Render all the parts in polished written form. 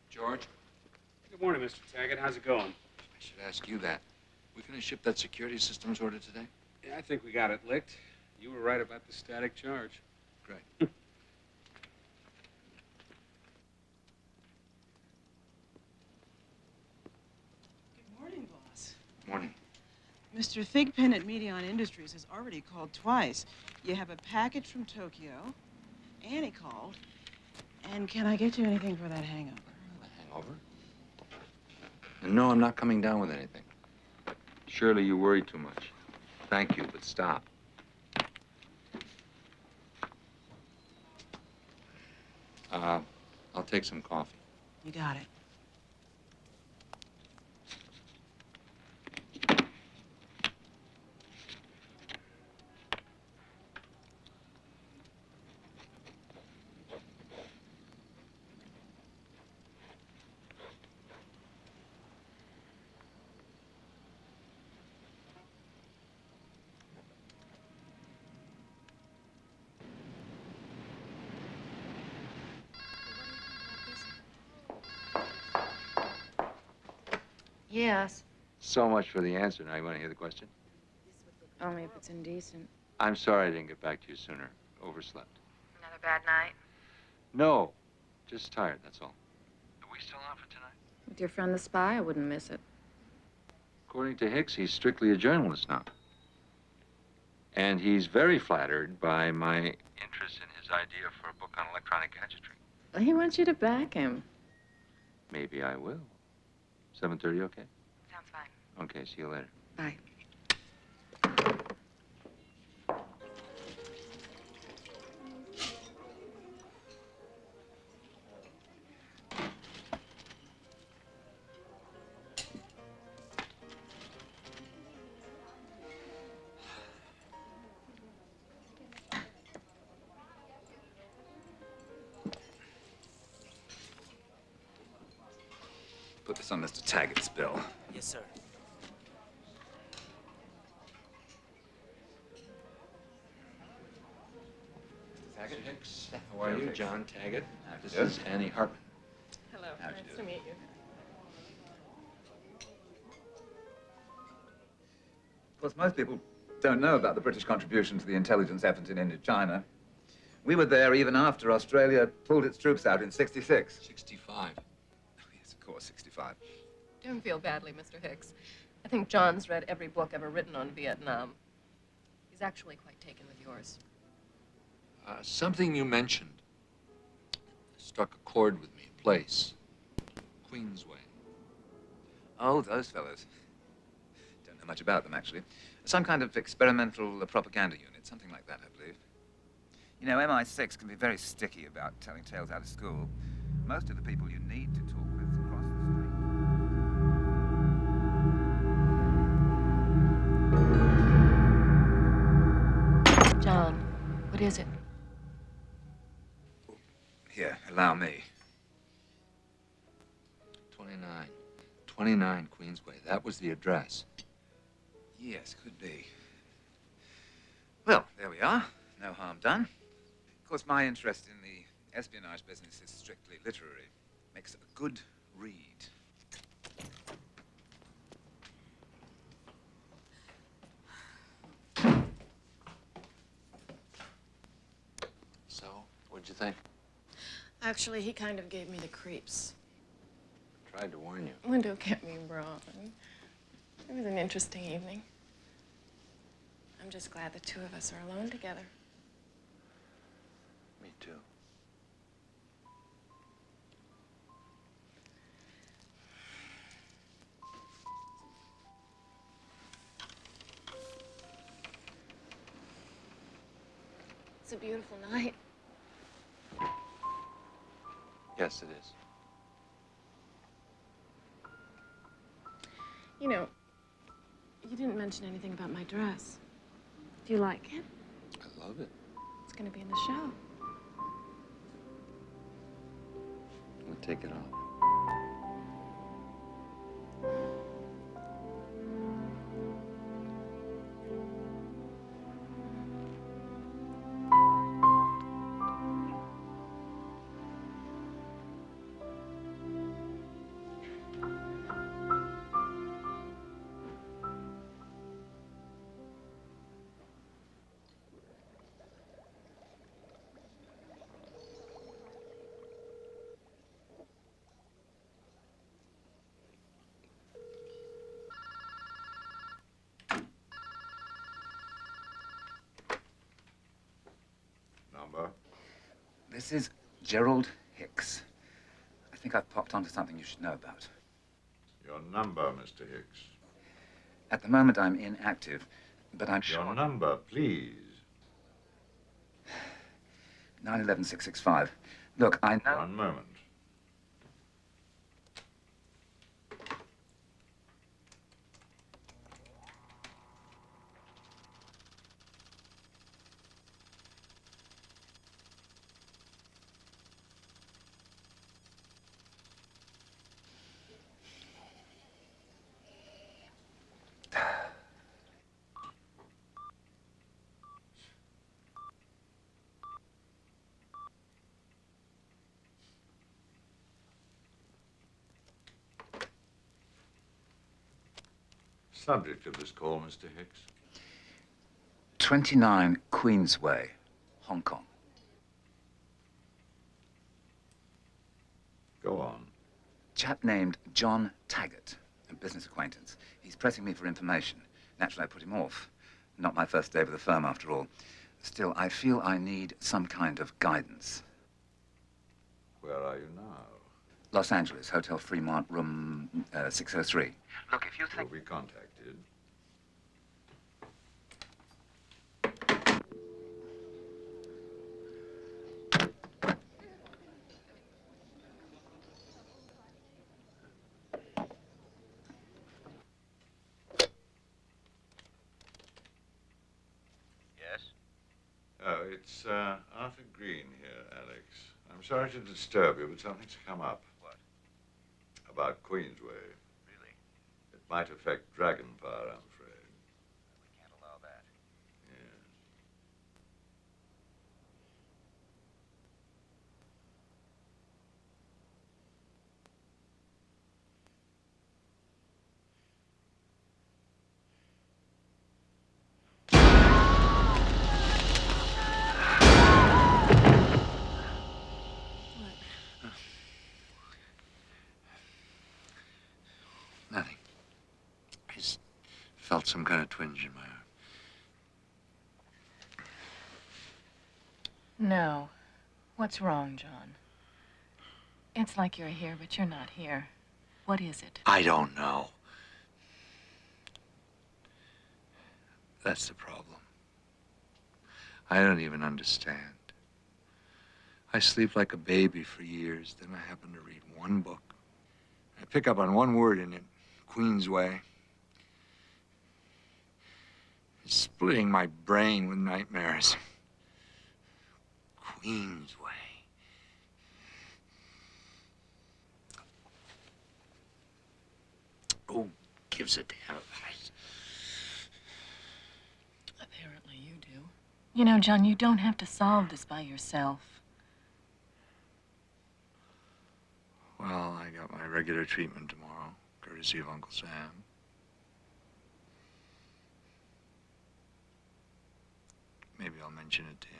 George? Good morning, Mr. Tagget. How's it going? I should ask you that. We gonna ship that security systems order today? Yeah, I think we got it licked. You were right about the static charge. Great. Good morning, boss. Morning. Mr. Thigpen at Medion Industries has already called twice. You have a package from Tokyo. Annie called. And can I get you anything for that hangover? Hangover? And no, I'm not coming down with anything. Surely you worry too much. Thank you, but stop. I'll take some coffee. You got it. Yes, So much for the answer. Now you want to hear the question? only if it's indecent. I'm sorry I didn't get back to you sooner. Overslept. Another bad night? No, just tired, that's all. Are we still on for tonight? With your friend the spy, I wouldn't miss it. According to Hicks, he's strictly a journalist now. And he's very flattered by my interest in his idea for a book on electronic gadgetry. Well, he wants you to back him. Maybe I will. 7:30, okay? Sounds fine. Okay, see you later. Bye. Put this on Mr. Tagget's bill. Yes, sir. Does Tagget Hicks. How are you? John Tagget. This Yes. is Annie Hartman. Hello. How'd you Nice do? to meet you. Of course, most people don't know about the British contribution to the intelligence effort in Indochina. We were there even after Australia pulled its troops out in '66. 65. Oh, yes, of course, 65. Don't feel badly, Mr. Hicks. I think John's read every book ever written on Vietnam. He's actually quite taken with yours. Something you mentioned struck a chord with me. A place. Queensway. Oh, those fellows. Don't know much about them, actually. Some kind of experimental propaganda unit, something like that, I believe. You know, MI6 can be very sticky about telling tales out of school. Most of the people you need to talk with cross the street. John, what is it? Here, allow me. 29. 29 Queensway. That was the address. Yes, could be. Well, there we are. No harm done. Of course, my interest in the espionage business is strictly literary. Makes a good read. So, what'd you think? Actually, he kind of gave me the creeps. Tried to warn you. Well, don't get me wrong. It was an interesting evening. I'm just glad the two of us are alone together. Me too. It's a beautiful night. Yes, it is. You know, you didn't mention anything about my dress. Do you like it? I love it. It's gonna be in the show. We'll take it off. Number? This is Gerald Hicks. I think I've popped onto something you should know about. Your number, Mr. Hicks. At the moment, I'm inactive, but I'm Your sure. number, please. 911-665. Look, I know. One moment. Subject of this call, Mr. Hicks. 29 Queensway, Hong Kong. Go on. Chap named John Tagget, a business acquaintance. He's pressing me for information. Naturally, I put him off. Not my first day with the firm, after all. Still, I feel I need some kind of guidance. Where are you now? Los Angeles, Hotel Fremont, room 603. Look, if you You'll be contacted. Yes? Oh, it's Arthur Green here, Alex. I'm sorry to disturb you, but something's come up. What? About Queensway. Really? It might affect Dragonfire, I'm afraid. We can't allow that. Yes. felt some kind of twinge in my arm. No. What's wrong, John? It's like you're here, but you're not here. What is it? I don't know. That's the problem. I don't even understand. I sleep like a baby for years, then I happen to read one book. I pick up on one word in it, Queen's Way. It's splitting my brain with nightmares. Queen's Way. Who gives a damn? Apparently you do. You know, John, you don't have to solve this by yourself. Well, I got my regular treatment tomorrow, courtesy of Uncle Sam. Maybe I'll mention it to him.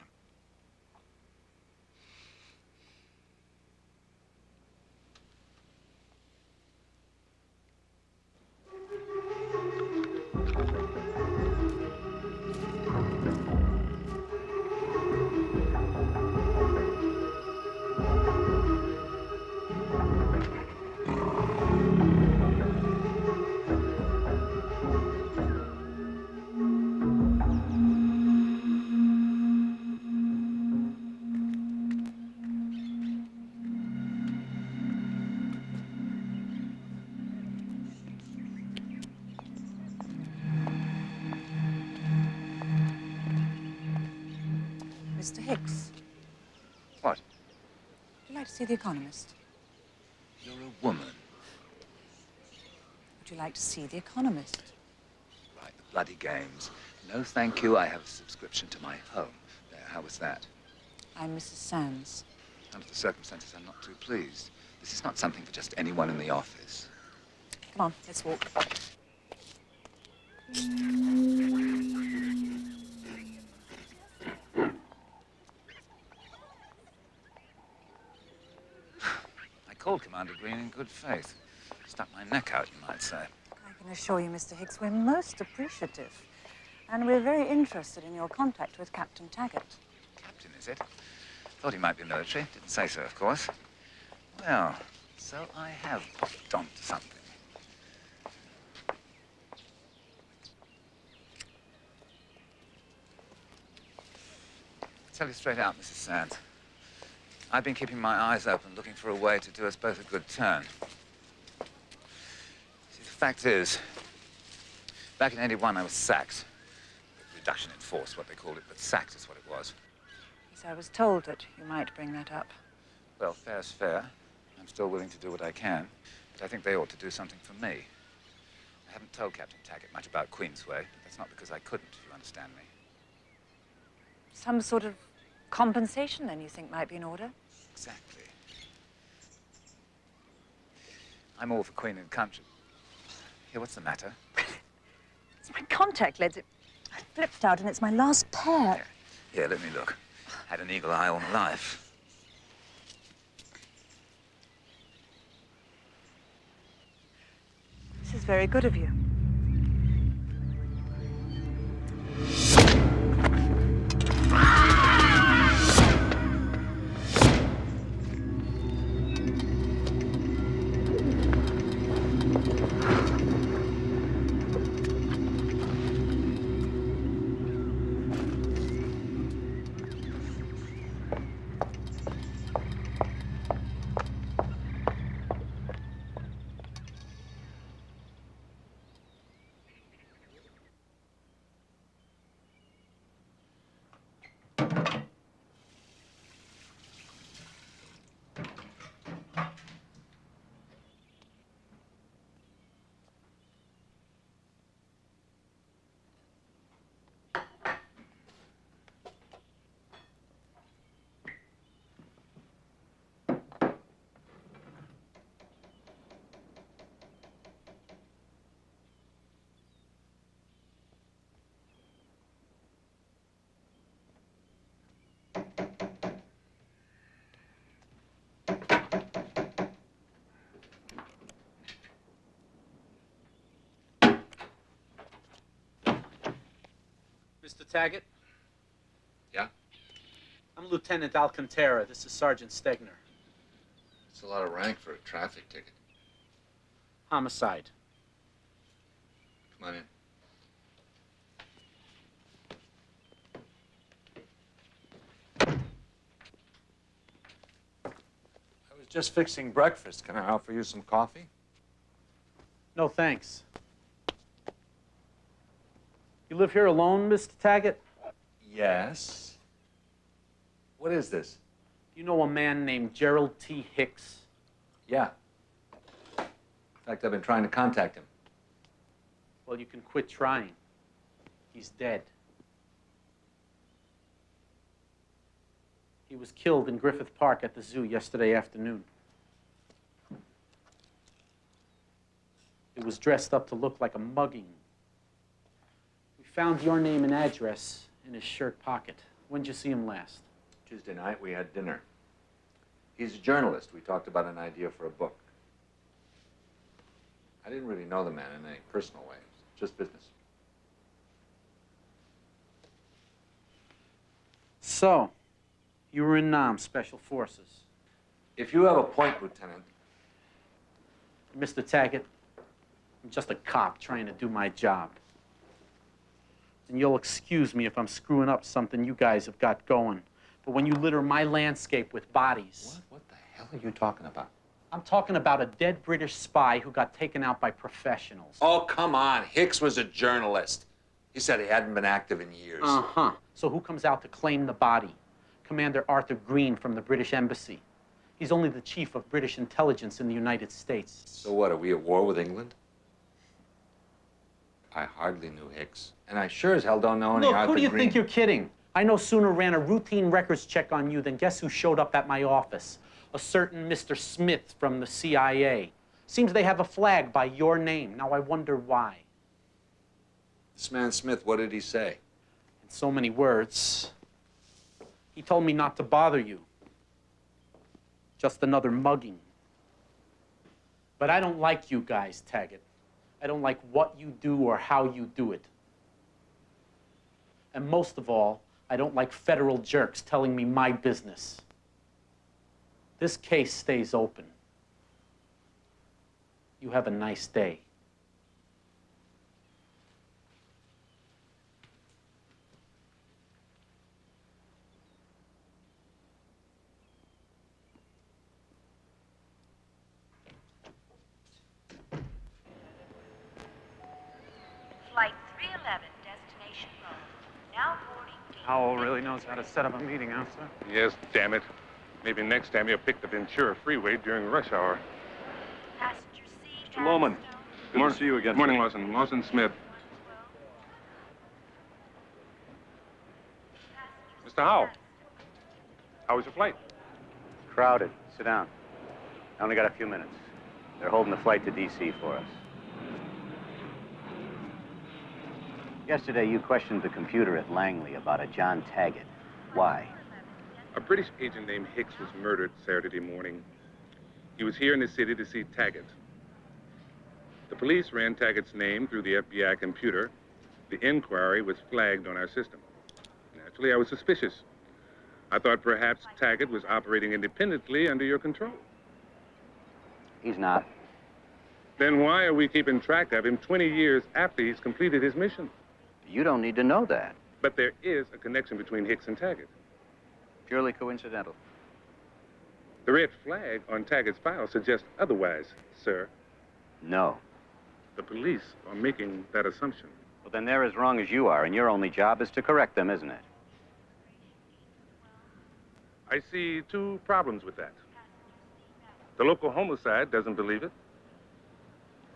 Mr. Hicks, What? would you like to see The Economist? You're a woman. Would you like to see The Economist? Right, the bloody games. No, thank you. I have a subscription to my home. There, how was that? I'm Mrs. Sands. Under the circumstances, I'm not too pleased. This is not something for just anyone in the office. Come on, let's walk. I called Commander Green in good faith. Stuck my neck out, you might say. I can assure you, Mr. Hicks, we're most appreciative. And we're very interested in your contact with Captain Tagget. Captain, is it? Thought he might be military. Didn't say so, of course. Well, so I have popped onto something. Tell you straight out, Mrs. Sands. I've been keeping my eyes open, looking for a way to do us both a good turn. See, the fact is, back in '81, I was sacked. Reduction in force, what they called it, but sacked is what it was. Yes, I was told that you might bring that up. Well, fair's fair. I'm still willing to do what I can, but I think they ought to do something for me. I haven't told Captain Tagget much about Queen's Way, but that's not because I couldn't, if you understand me. Some sort of compensation, then, you think might be in order? Exactly. I'm all for Queen and country. Here, what's the matter? It's my contact lens. I flipped out, and it's my last pair. Here, let me look. Had an eagle eye all my life. This is very good of you. Mr. Tagget? Yeah? I'm Lieutenant Alcantara. This is Sergeant Stegner. It's a lot of rank for a traffic ticket. Homicide. Come on in. I was just fixing breakfast. Can I offer you some coffee? No, thanks. You live here alone, Mr. Tagget? Yes. What is this? You know a man named Gerald T. Hicks? Yeah. In fact, I've been trying to contact him. Well, you can quit trying. He's dead. He was killed in Griffith Park at the zoo yesterday afternoon. It was dressed up to look like a mugging. We found your name and address in his shirt pocket. When'd you see him last? Tuesday night, we had dinner. He's a journalist. We talked about an idea for a book. I didn't really know the man in any personal way. Just business. So, you were in Nam, Special Forces. If you have a point, Lieutenant. Mr. Tagget, I'm just a cop trying to do my job. And you'll excuse me if I'm screwing up something you guys have got going. But when you litter my landscape with bodies... What the hell are you talking about? I'm talking about a dead British spy who got taken out by professionals. Oh, come on. Hicks was a journalist. He said he hadn't been active in years. Uh-huh. So who comes out to claim the body? Commander Arthur Green from the British Embassy. He's only the chief of British intelligence in the United States. So what, are we at war with England? I hardly knew Hicks. And I sure as hell don't know any Look, Arthur who do you Green. think you're kidding? I no sooner ran a routine records check on you than guess who showed up at my office? A certain Mr. Smith from the CIA. Seems they have a flag by your name. Now I wonder why. This man Smith, what did he say? In so many words, he told me not to bother you. Just another mugging. But I don't like you guys, Tagget. I don't like what you do or how you do it. And most of all, I don't like federal jerks telling me my business. This case stays open. You have a nice day. Flight 311, destination Rome. Now boarding. Howell really knows how to set up a meeting, huh, sir? Yes, damn it. Maybe next time he'll pick the Ventura Freeway during rush hour. Passenger seat. Mr. Lohman, good to see you again. Good morning, Lawson. Lawson Smith. Mr. Howell, how was your flight? Crowded. Sit down. I only got a few minutes. They're holding the flight to D.C. for us. Yesterday, you questioned the computer at Langley about a John Tagget. Why? A British agent named Hicks was murdered Saturday morning. He was here in the city to see Tagget. The police ran Tagget's name through the FBI computer. The inquiry was flagged on our system. Naturally, I was suspicious. I thought perhaps Tagget was operating independently under your control. He's not. Then why are we keeping track of him 20 years after he's completed his mission? You don't need to know that. But there is a connection between Hicks and Tagget. Purely coincidental. The red flag on Tagget's file suggests otherwise, sir. No. The police are making that assumption. Well, then they're as wrong as you are, and your only job is to correct them, isn't it? I see two problems with that. The local homicide doesn't believe it,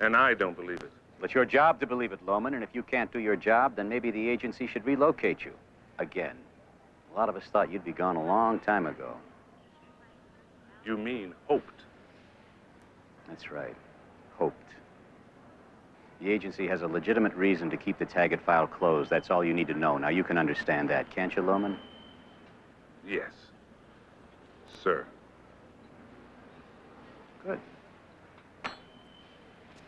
and I don't believe it. Well, it's your job to believe it, Lohman, and if you can't do your job, then maybe the agency should relocate you. Again. A lot of us thought you'd be gone a long time ago. You mean hoped? That's right. Hoped. The agency has a legitimate reason to keep the Tagget file closed. That's all you need to know. Now, you can understand that, can't you, Lohman? Yes, sir. Good.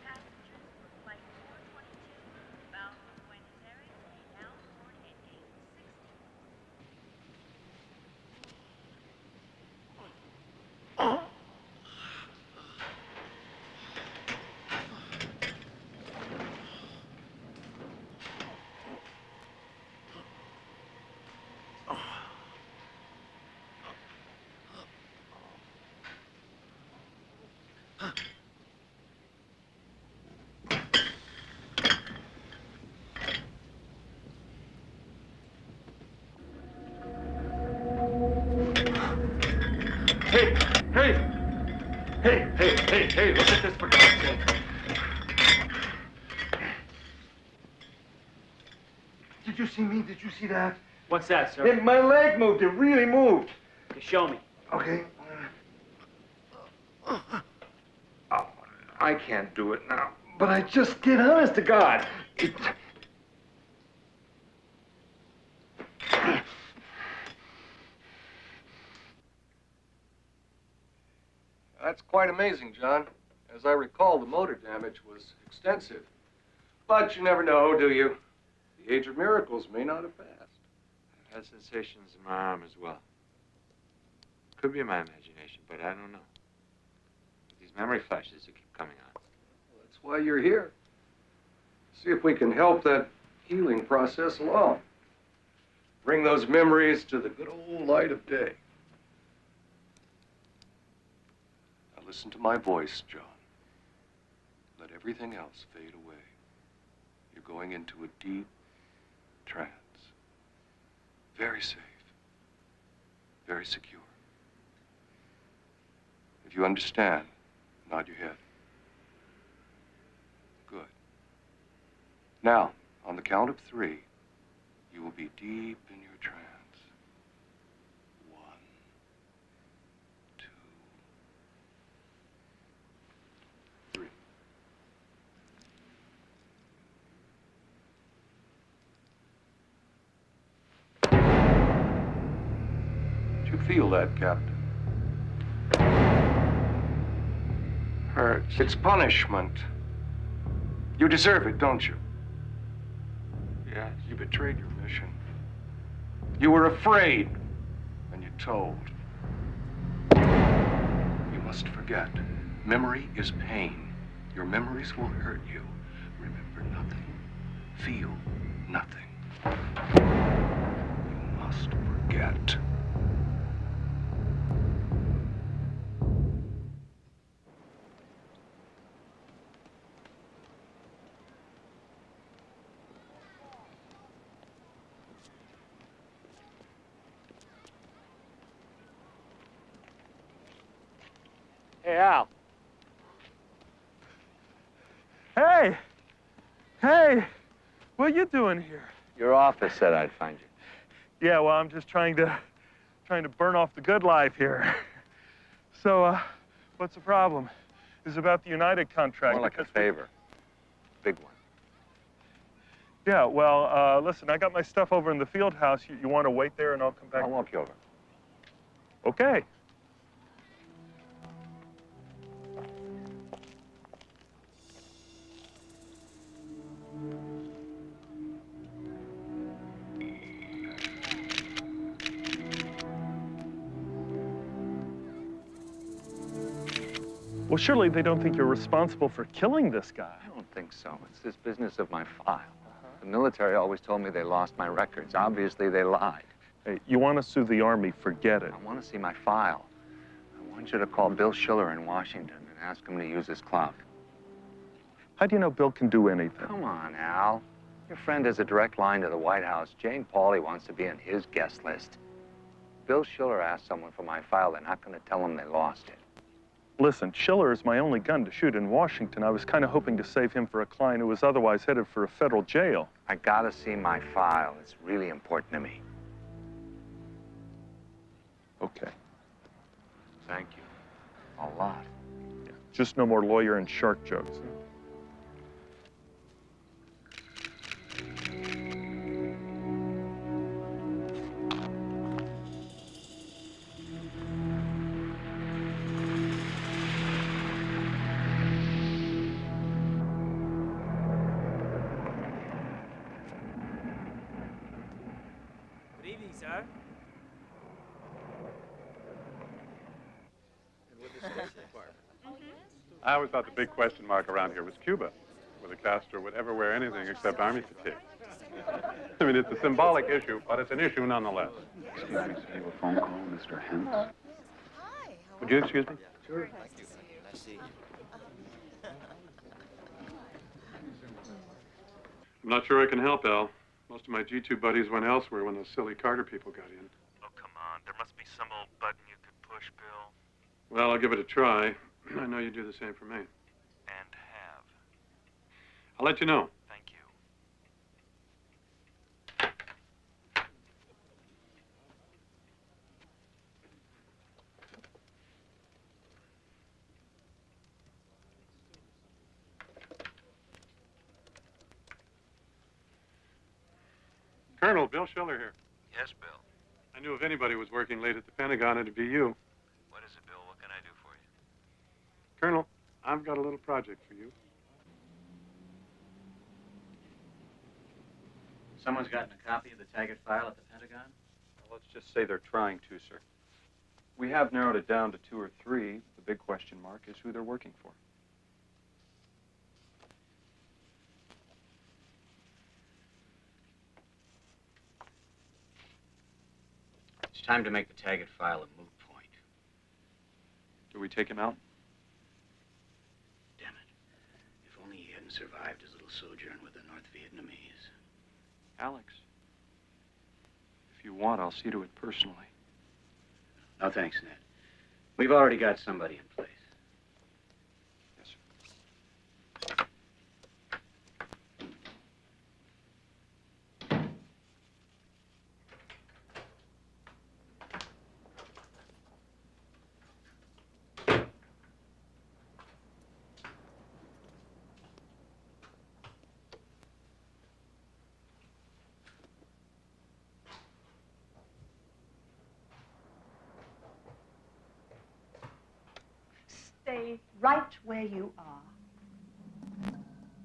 Passengers for flight 422 bound for Buenos Aires may now board at gate Hey, hey! Hey, look at this for God's sake. Did you see me? Did you see that? What's that, sir? My leg moved. It really moved. Okay, show me. Okay. Oh, I can't do it now. But I just did, honest to God. That's quite amazing, John. As I recall, the motor damage was extensive. But you never know, do you? The age of miracles may not have passed. I had sensations in my arm as well. Could be in my imagination, but I don't know. These memory flashes that keep coming on. Well, that's why you're here. See if we can help that healing process along. Bring those memories to the good old light of day. Now listen to my voice, John. Let everything else fade away. You're going into a deep trance. Very safe. Very secure. If you understand, nod your head. Good. Now, on the count of 3, you will be deep in your trance. 1, 2, 3. Did you feel that, Captain? Hurts. It's punishment. You deserve it, don't you? Yes. You betrayed your mission. You were afraid, and you told. You must forget. Memory is pain. Your memories will hurt you. Remember nothing. Feel nothing. You must forget. Hey, Al. Hey! Hey! What are you doing here? Your office said I'd find you. Yeah, well, I'm just trying to burn off the good life here. So, what's the problem? It's about the United contract. More like a favor. Big one. Yeah, well, listen, I got my stuff over in the field house. You want to wait there and I'll come back? I'll walk you over. Okay. Well, surely they don't think you're responsible for killing this guy. I don't think so. It's this business of my file. The military always told me they lost my records. Obviously, they lied. Hey, you want to sue the Army, forget it. I want to see my file. I want you to call Bill Schiller in Washington and ask him to use his clout. How do you know Bill can do anything? Come on, Al. Your friend has a direct line to the White House. Jane Pauley wants to be on his guest list. Bill Schiller asked someone for my file. They're not going to tell him they lost it. Listen, Schiller is my only gun to shoot in Washington. I was kind of hoping to save him for a client who was otherwise headed for a federal jail. I gotta see my file. It's really important to me. Okay. Thank you. A lot. Yeah. Just no more lawyer and shark jokes. Sir? I always thought the big question mark around here was Cuba, whether Castro would ever wear anything except army fatigue. I mean, it's a symbolic issue, but it's an issue nonetheless. Excuse me, sir, you a phone call, Mr. Hentz? Hi. Would you excuse me? Sure. Nice to see you. Nice seeing you. I'm not sure I can help, Al. Most of my G2 buddies went elsewhere when those silly Carter people got in. Oh, come on. There must be some old button you could push, Bill. Well, I'll give it a try. I know you do the same for me. And have. I'll let you know. Thank you. Colonel, Bill Schiller here. Yes, Bill. I knew if anybody was working late at the Pentagon, it'd be you. What is it, Bill? What can I do for you? Colonel, I've got a little project for you. Someone's gotten a copy of the Tagget file at the Pentagon? Well, let's just say they're trying to, sir. We have narrowed it down to 2 or 3. The big question mark is who they're working for. It's time to make the Tagget file a moot point. Do we take him out? Damn it. If only he hadn't survived his little sojourn with the North Vietnamese. Alex, if you want, I'll see to it personally. No thanks, Ned. We've already got somebody in place. Yes, sir. Stay right where you are.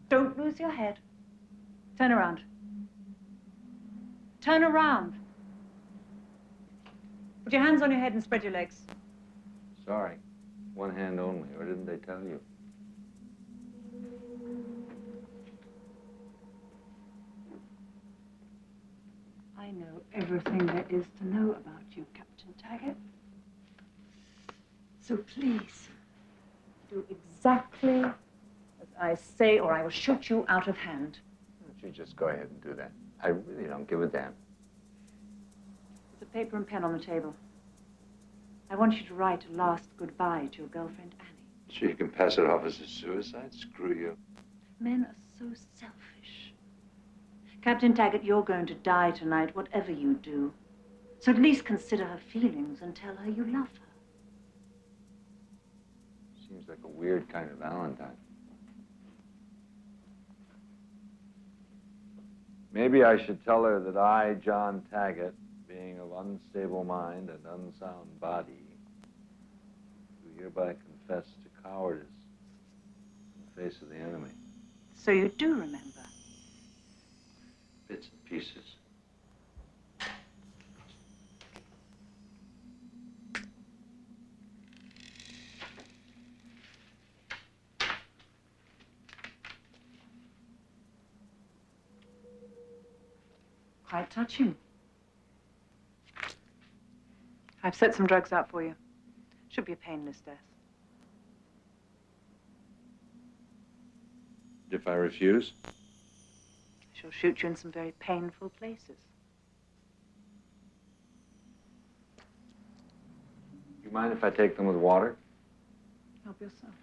Don't lose your head. Turn around. Turn around. Put your hands on your head and spread your legs. Sorry. One hand only, or didn't they tell you? I know everything there is to know about you, Captain Tagget. So please, do exactly as I say, or I will shoot you out of hand. Why don't you just go ahead and do that? I really don't give a damn. There's a paper and pen on the table. I want you to write a last goodbye to your girlfriend, Annie. Sure you can pass it off as a suicide? Screw you. Men are so selfish. Captain Tagget, you're going to die tonight, whatever you do. So at least consider her feelings and tell her you love her. Seems like a weird kind of Valentine. Maybe I should tell her that I, John Tagget, being of unstable mind and unsound body, do hereby confess to cowardice in the face of the enemy. So you do remember? Bits and pieces. Quite touching. I've set some drugs out for you. Should be a painless death. If I refuse? I shall shoot you in some very painful places. You mind if I take them with water? Help yourself.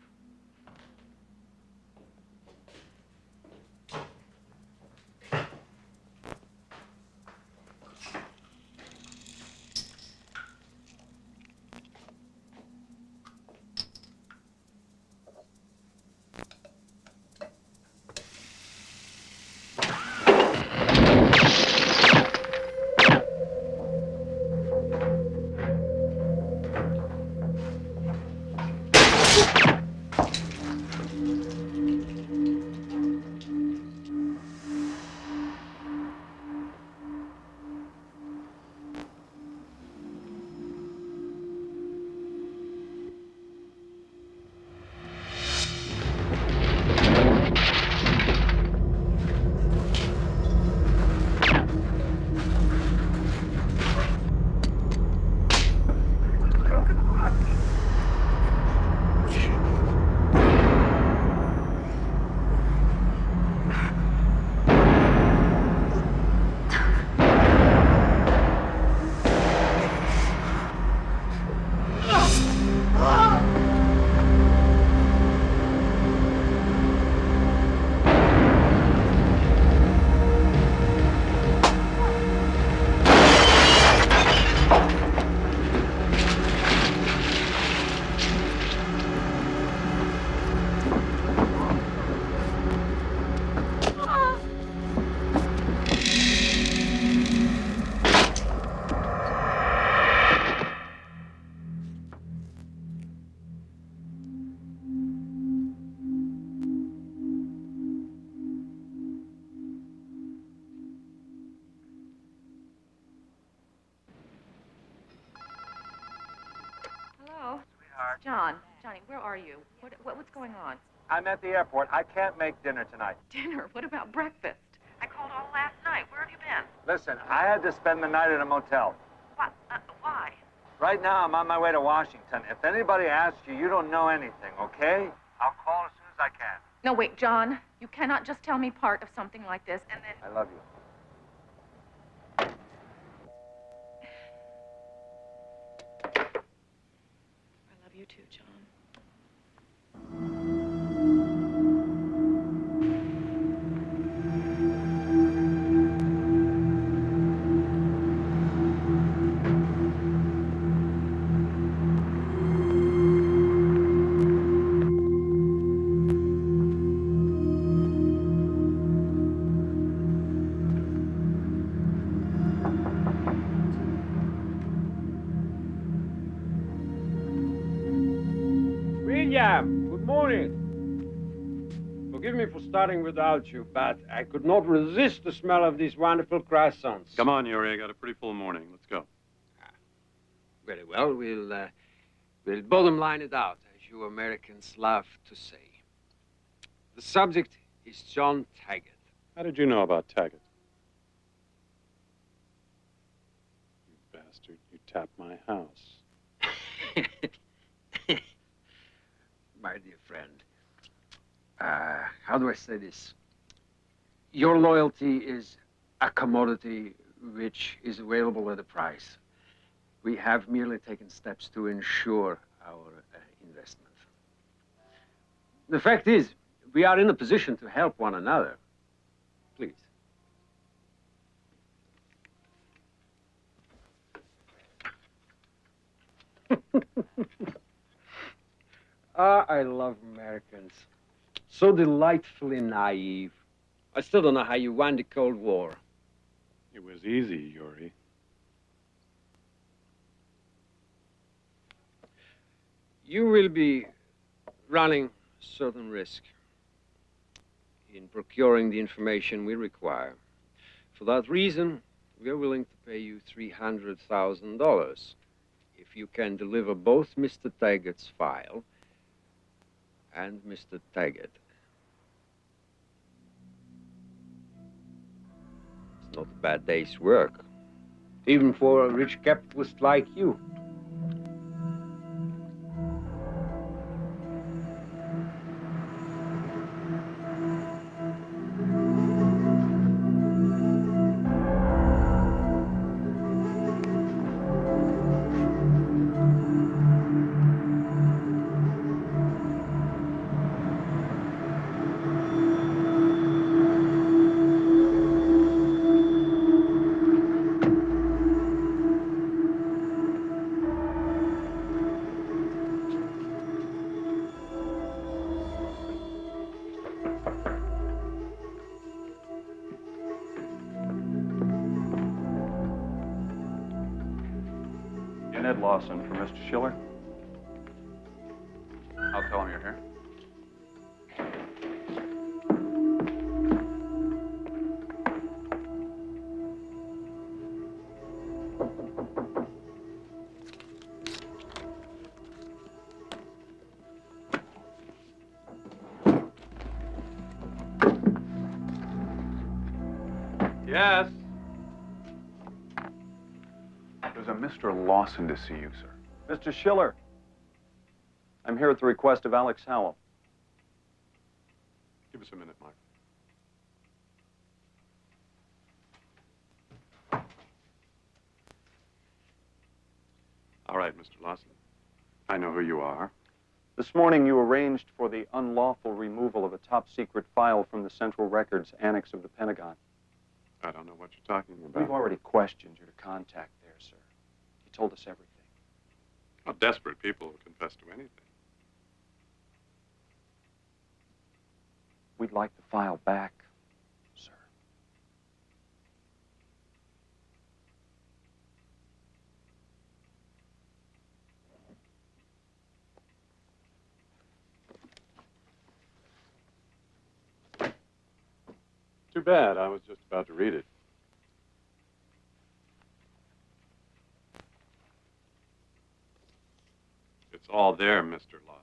card? Johnny, where are you? What's going on? I'm at the airport. I can't make dinner tonight. Dinner? What about breakfast? I called all last night. Where have you been? Listen, I had to spend the night at a motel. What? Why? Right now, I'm on my way to Washington. If anybody asks you, you don't know anything, okay? I'll call as soon as I can. No, wait, John. You cannot just tell me part of something like this and then... I love you. I love you too, John. William, good morning. Forgive me for starting without you, but I could not resist the smell of these wonderful croissants. Come on, Yuri. I got a pretty full morning. Let's go. Very well. We'll bottom line it out, as you Americans love to say. The subject is John Tagget. How did you know about Tagget? You bastard. You tapped my house. My dear friend, how do I say this? Your loyalty is a commodity which is available at a price. We have merely taken steps to ensure our investment. The fact is, we are in a position to help one another. Please. I love Americans. So delightfully naive. I still don't know how you won the Cold War. It was easy, Yuri. You will be running certain risk in procuring the information we require. For that reason, we are willing to pay you $300,000 if you can deliver both Mr. Tagget's file and Mr. Tagget. It's not a bad day's work, even for a rich capitalist like you. Ned Lawson for Mr. Schiller. I'll tell him you're here. Yes? There's a Mr. Lawson to see you, sir. Mr. Schiller, I'm here at the request of Alex Howell. Give us a minute, Mike. All right, Mr. Lawson. I know who you are. This morning you arranged for the unlawful removal of a top-secret file from the Central Records Annex of the Pentagon. I don't know what you're talking about. We've already questioned your contact there, sir. He told us everything. How desperate people will confess to anything. We'd like the file back, sir. Too bad. I was just about to read it. It's all there, Mr. Lawson.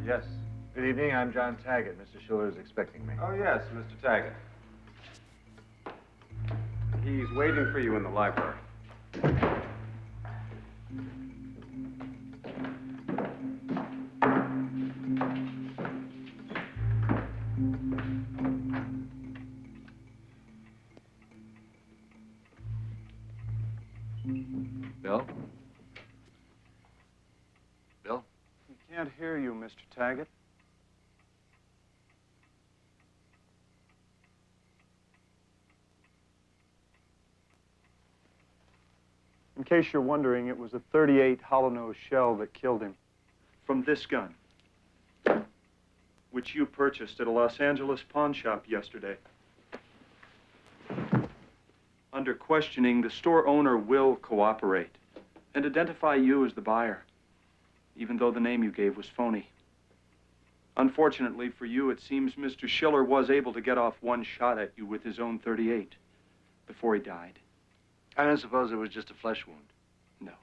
Yes. Good evening. I'm John Tagget. Mr. Schiller is expecting me. Oh, yes, Mr. Tagget. He's waiting for you in the library. Bill? Bill? We can't hear you, Mr. Tagget. In case you're wondering, it was a .38 hollow-nose shell that killed him. From this gun, which you purchased at a Los Angeles pawn shop yesterday. Under questioning, the store owner will cooperate and identify you as the buyer, even though the name you gave was phony. Unfortunately for you, it seems Mr. Schiller was able to get off one shot at you with his own .38 before he died. I don't suppose it was just a flesh wound. No.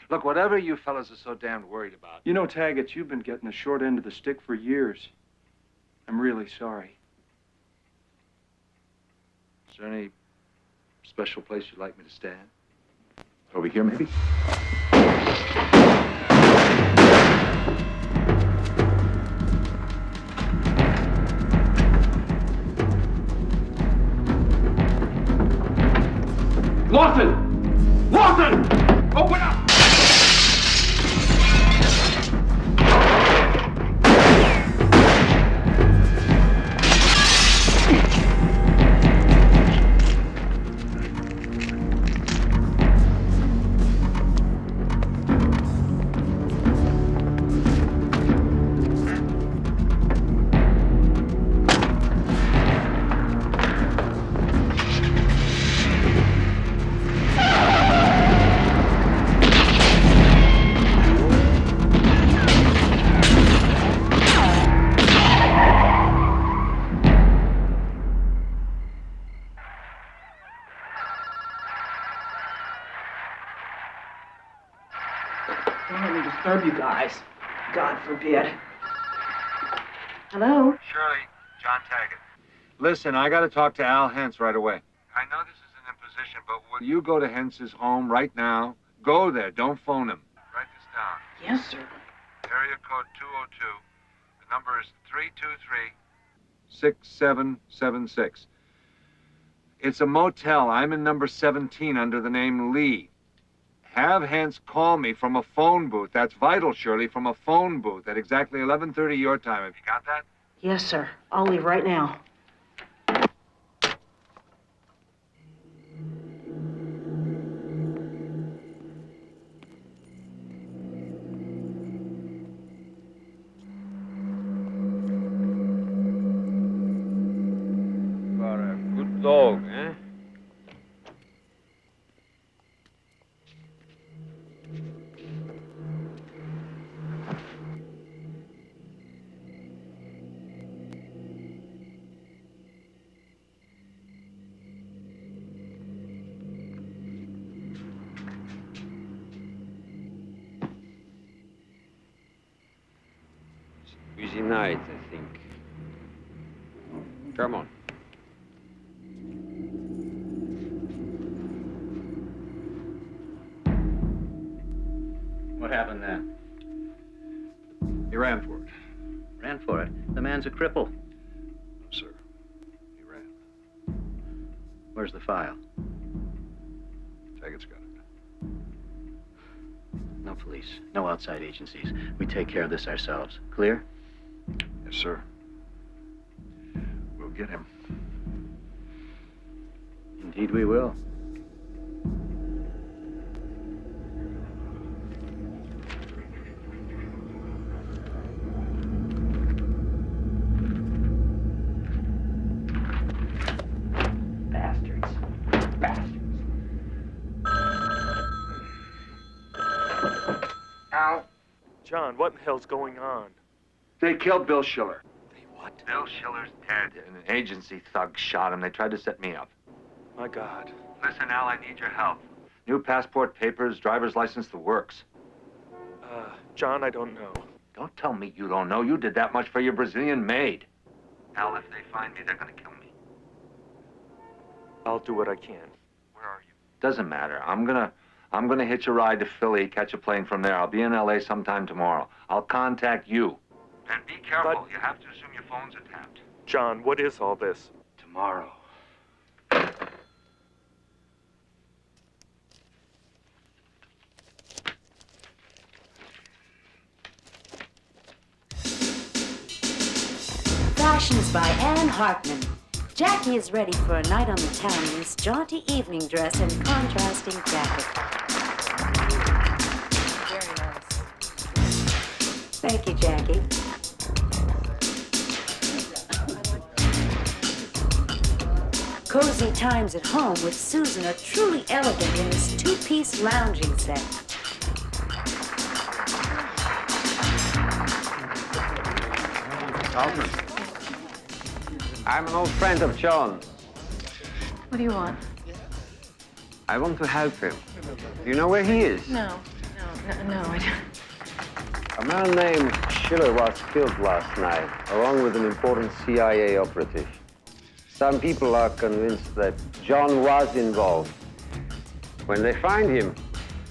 Look, whatever you fellas are so damned worried about. You know, Taggett, you've been getting the short end of the stick for years. I'm really sorry. Is there any special place you'd like me to stand? Over here, maybe? Lawson! Lawson! Open up! Don't let me disturb you guys. God forbid. Hello? Shirley, John Tagget. Listen, I got to talk to Al Hentz right away. I know this is an imposition, but would You go to Hentz's home right now. Go there. Don't phone him. write this down? Yes, sir. Area code 202. The number is 323. 6776. It's a motel. I'm in number 17 under the name Lee. Have Hentz call me from a phone booth. That's vital, Shirley, from a phone booth at exactly 11:30 your time. Have you got that? Yes, sir. I'll leave right now. You are a good dog, eh? Busy night, I think. Come on. What happened there? He ran for it. Ran for it. The man's a cripple. Sir. Where's the file? Tagget's got it. No police, no outside agencies. We take care of this ourselves. Clear? Yes, sir. We'll get him. Indeed we will. Bastards. Bastards. Al? John, what in the hell's going on? They killed Bill Schiller. What? Bill Schiller's dead. An agency thug shot him. They tried to set me up. My God. Listen, Al, I need your help. New passport papers, driver's license, the works. John, I don't know. Don't tell me you don't know. You did that much for your Brazilian maid. Al, if they find me, they're gonna kill me. I'll do what I can. Where are you? Doesn't matter. I'm gonna hitch a ride to Philly, catch a plane from there. I'll be in LA sometime tomorrow. I'll contact you. And be careful. You have to assume your phones are tapped. John, what is all this? Tomorrow. Fashions by Anne Hartman. Jackie is ready for a night on the town in this jaunty evening dress and contrasting jacket. Very nice. Thank you, Jackie. Cozy times at home with Susan are truly elegant in this two-piece lounging set. Altman. I'm an old friend of John's. What do you want? I want to help him. Do you know where he is? No, I don't. A man named Schiller was killed last night, along with an important CIA operative. Some people are convinced that John was involved. When they find him,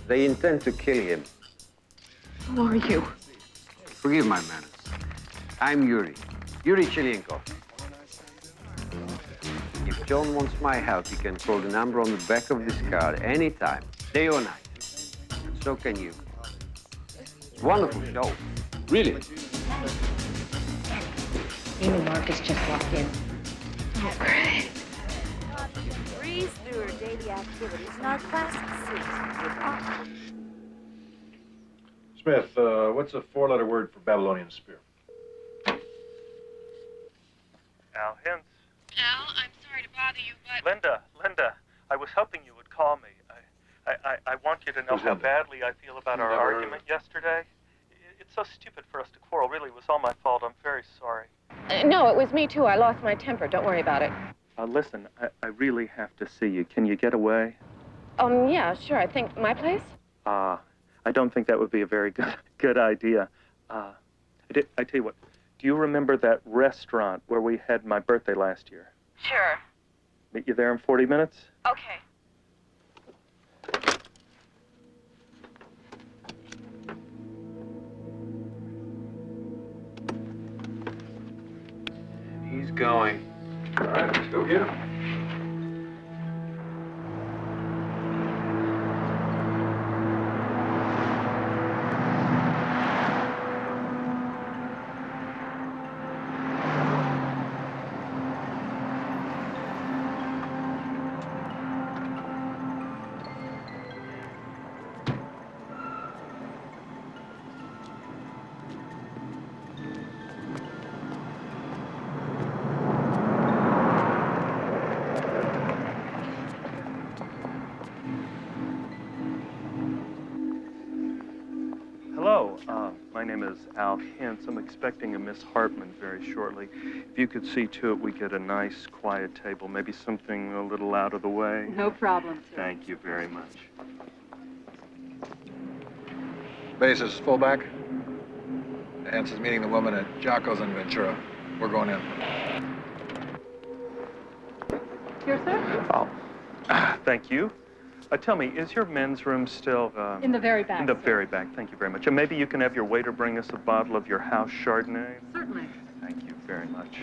they intend to kill him. Who are you? Forgive my manners. I'm Yuri. Yuri Chilienkov. If John wants my help, he can call the number on the back of this card anytime, day or night. And so can you. Wonderful show. Really. Amy Marcus just walked in. Oh, great. Breeze through her daily activities in our classic suits. Smith, what's a four-letter word for Babylonian spear? Al Hintz. Al, I'm sorry to bother you, but... Linda, I was hoping you would call me. I want you to know how badly I feel about our argument yesterday. It's so stupid for us to quarrel. Really, it was all my fault. I'm very sorry. No, it was me too. I lost my temper. Don't worry about it. Listen, I really have to see you. Can you get away? Yeah, sure. I think my place? I don't think that would be a very good idea. I tell you what, do you remember that restaurant where we had my birthday last year? Sure. Meet you there in 40 minutes? Okay. He's going. All right, let's go get him. Hello, my name is Al Hintz. I'm expecting a Miss Hartman very shortly. If you could see to it we get a nice, quiet table, maybe something a little out of the way. No problem, sir. Thank you very much. Base, this is fullback. Hance is meeting the woman at Jocko's in Ventura. We're going in. Here, sir? Oh, thank you. Tell me, is your men's room still... In the very back, In the sir. very back, thank you very much. And maybe you can have your waiter bring us a bottle of your house Chardonnay? Certainly. Thank you very much.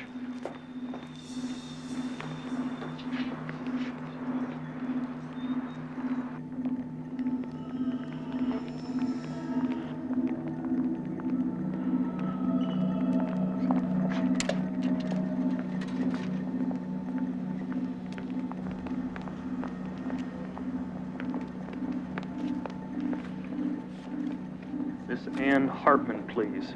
Miss Ann Hartman, please.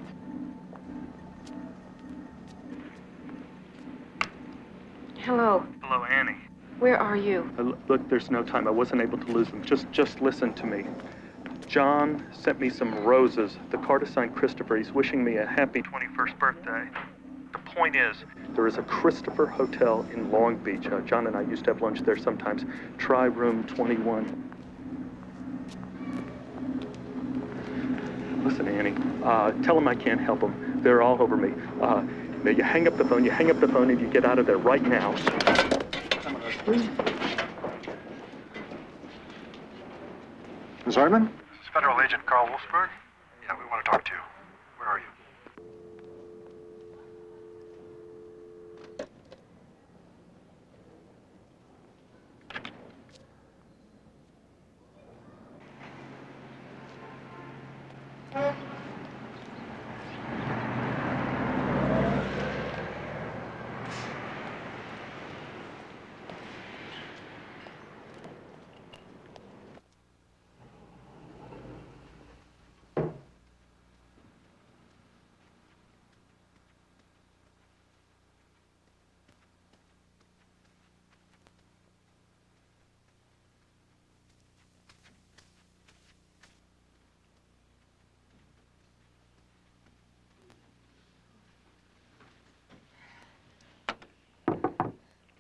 Hello. Hello, Annie. Where are you? Look, there's no time. I wasn't able to lose them. Just listen to me. John sent me some roses. The card is signed Christopher. He's wishing me a happy 21st birthday. The point is, there is a Christopher Hotel in Long Beach. John and I used to have lunch there sometimes. Try room 21. Listen, Annie, tell them I can't help them. They're all over me. Now you hang up the phone, and you get out of there right now. Ms. Hartman? This is Federal Agent Carl Wolfsburg. Yeah, we want to talk to you. Where are you?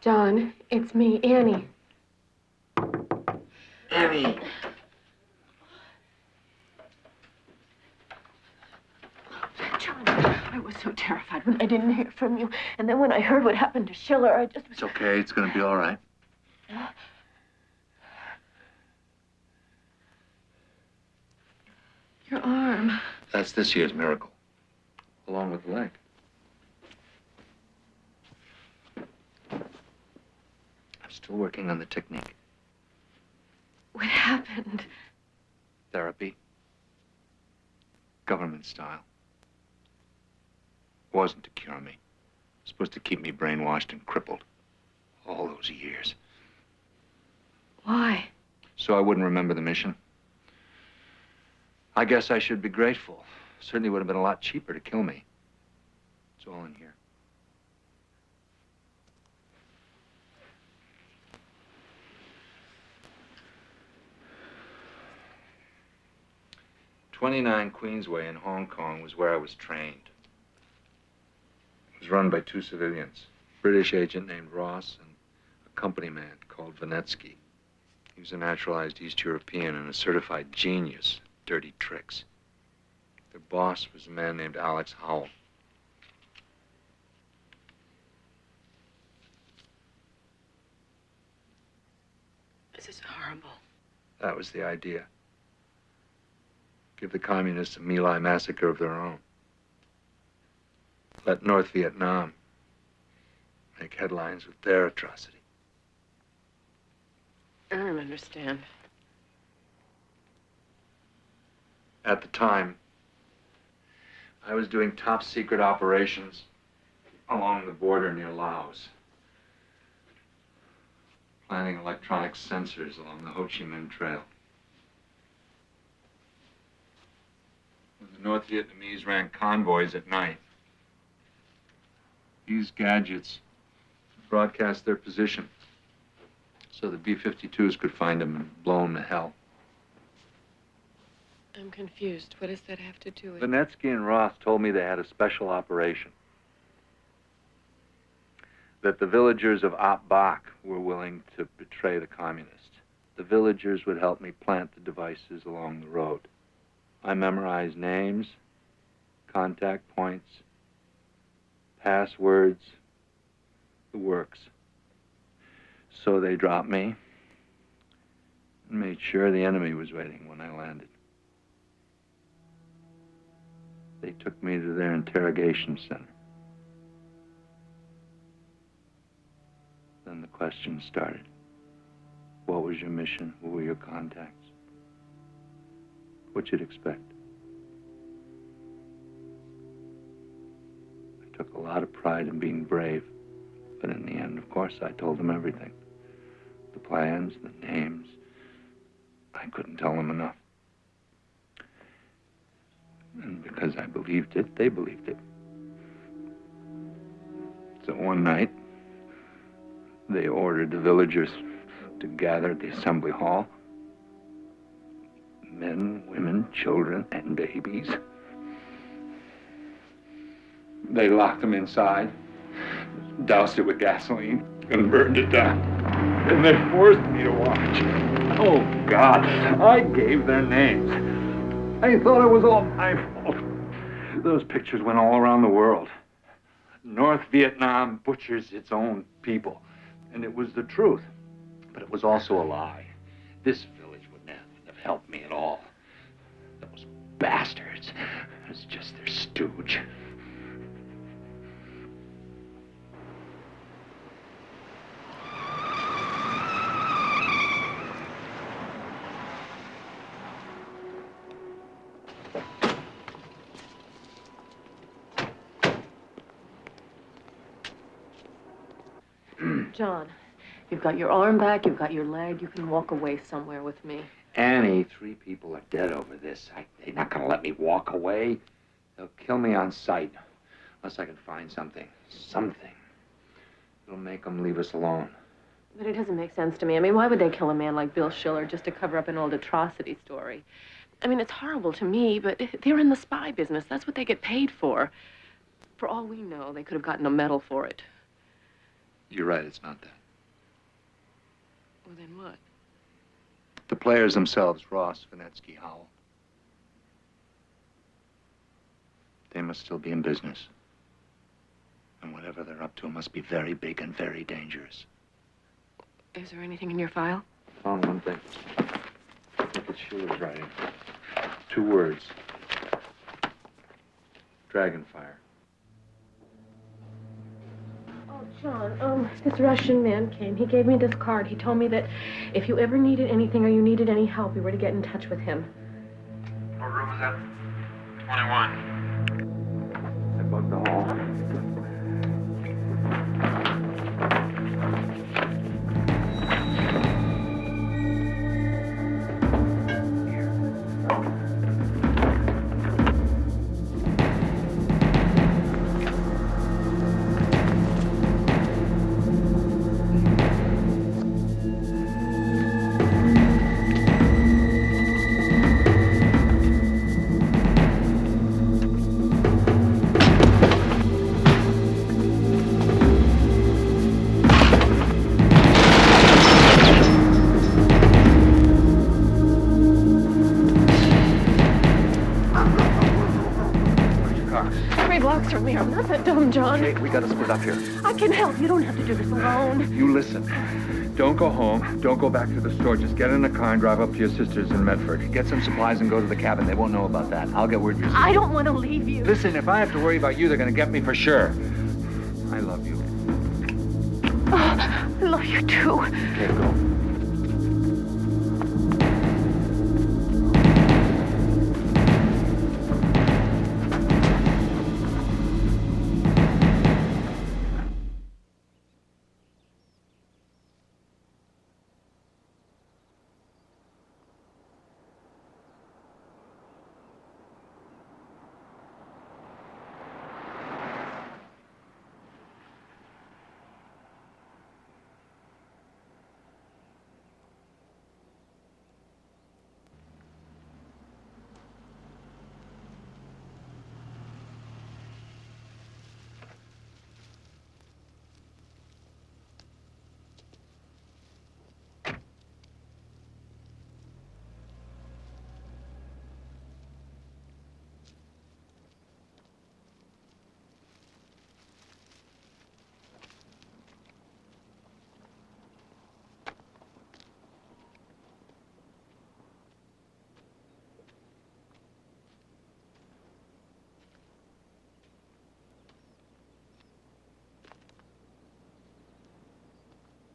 John, it's me, Annie. Annie. John, I was so terrified when I didn't hear from you. And then when I heard what happened to Schiller, I just was... It's okay. It's going to be all right. Your arm. That's this year's miracle, along with the leg. I'm still working on the technique. What happened? Therapy. Government style. Wasn't to cure me. Supposed to keep me brainwashed and crippled. All those years. Why? So I wouldn't remember the mission. I guess I should be grateful. Certainly would have been a lot cheaper to kill me. It's all in here. "29 Queensway in Hong Kong was where I was trained. It was run by two civilians, a British agent named Ross and a company man called Vanetsky. He was a naturalized East European and a certified genius at dirty tricks. Their boss was a man named Alex Howell. This is horrible. That was the idea. Give the communists a My Lai massacre of their own. Let North Vietnam make headlines with their atrocity. I don't understand. At the time, I was doing top secret operations along the border near Laos. Planning electronic sensors along the Ho Chi Minh Trail. When the North Vietnamese ran convoys at night, these gadgets broadcast their position so the B-52s could find them and blow them to hell. I'm confused. What does that have to do with... Vanetsky and Ross told me they had a special operation. That the villagers of Ap Bak were willing to betray the communists. The villagers would help me plant the devices along the road. I memorized names, contact points, passwords, the works. So they dropped me and made sure the enemy was waiting when I landed. They took me to their interrogation center. Then the questions started. What was your mission? Who were your contacts? What'd you expect? I took a lot of pride in being brave, but in the end, of course, I told them everything. The plans, the names. I couldn't tell them enough. And because I believed it, they believed it. So one night, they ordered the villagers to gather at the assembly hall. Men, women, children, and babies. They locked them inside, doused it with gasoline, and burned it down. And they forced me to watch. Oh, God, I gave their names. I thought it was all my fault. Those pictures went all around the world. North Vietnam butchers its own people. And it was the truth. But it was also a lie. This village would never have helped me at all. Those bastards. I was just their stooge. John, you've got your arm back, you've got your leg, you can walk away somewhere with me. Annie, 3 people are dead over this. They're not going to let me walk away. They'll kill me on sight. Unless I can find something. Something. It'll make them leave us alone. But it doesn't make sense to me. I mean, why would they kill a man like Bill Schiller just to cover up an old atrocity story? I mean, it's horrible to me, but they're in the spy business. That's what they get paid for. For all we know, they could have gotten a medal for it. You're right, it's not that. Well, then what? The players themselves, Ross, Vanetsky, Howell. They must still be in business. And whatever they're up to must be very big and very dangerous. Is there anything in your file? Found one thing. Look at Schiller's writing. 2 words. Dragonfire. Oh, John, this Russian man came. He gave me this card. He told me that if you ever needed anything or you needed any help, you were to get in touch with him. What room is that? 21. I bugged the hall. From me. I'm not that dumb, John. Hey, we gotta split up here. I can help. You don't have to do this alone. You listen. Don't go home. Don't go back to the store. Just get in a car and drive up to your sister's in Medford. Get some supplies and go to the cabin. They won't know about that. I'll get word of you. I don't want to leave you. Listen, if I have to worry about you, they're gonna get me for sure. I love you. Oh, I love you too. Okay, go.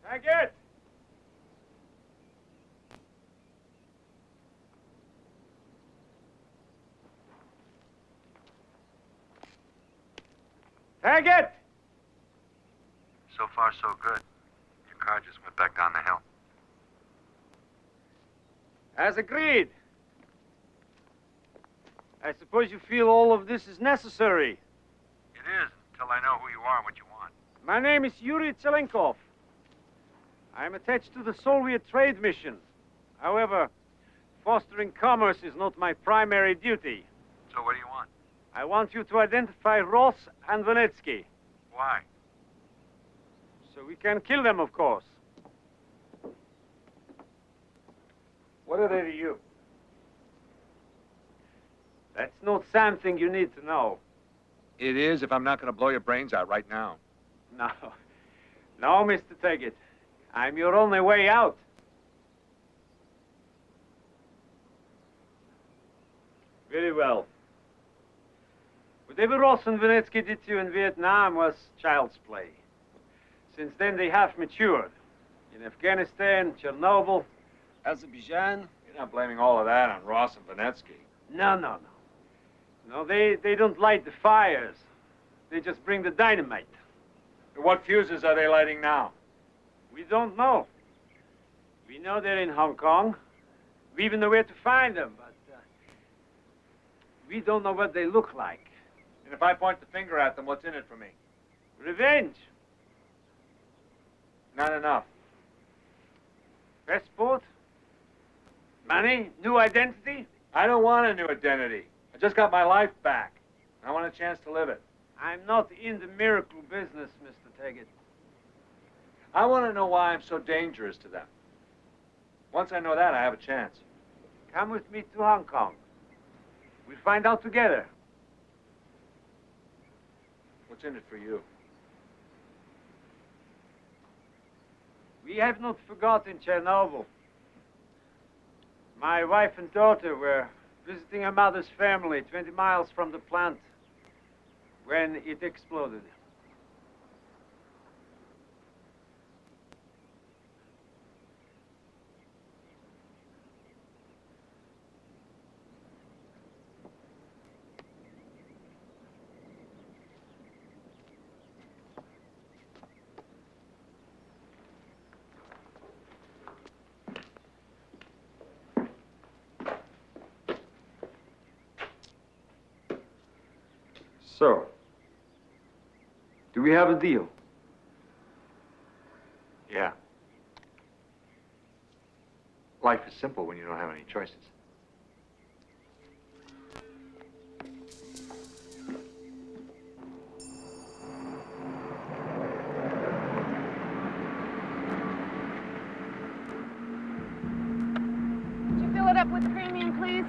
Tagget! Tagget! So far, so good. Your car just went back down the hill. As agreed. I suppose you feel all of this is necessary. It is, until I know who you are and what you want. My name is Yuri Tselenkov. I am attached to the Soviet trade mission. However, fostering commerce is not my primary duty. So what do you want? I want you to identify Ross and Vanetsky. Why? So we can kill them, of course. What are they to you? That's not something you need to know. It is if I'm not going to blow your brains out right now. No. No, Mr. Tagget. I'm your only way out. Very well. Whatever Ross and Vanetsky did to you in Vietnam was child's play. Since then, they have matured. In Afghanistan, Chernobyl, Azerbaijan. You're not blaming all of that on Ross and Vanetsky. No, no, no. No, they don't light the fires. They just bring the dynamite. What fuses are they lighting now? We don't know. We know they're in Hong Kong. We even know where to find them, but we don't know what they look like. And if I point the finger at them, what's in it for me? Revenge. Not enough. Passport? Money? New identity? I don't want a new identity. I just got my life back. I want a chance to live it. I'm not in the miracle business, Mr. Tagget. I want to know why I'm so dangerous to them. Once I know that, I have a chance. Come with me to Hong Kong. We'll find out together. What's in it for you? We have not forgotten Chernobyl. My wife and daughter were visiting her mother's family 20 miles from the plant when it exploded. So, do we have a deal? Yeah. Life is simple when you don't have any choices. Would you fill it up with premium, please?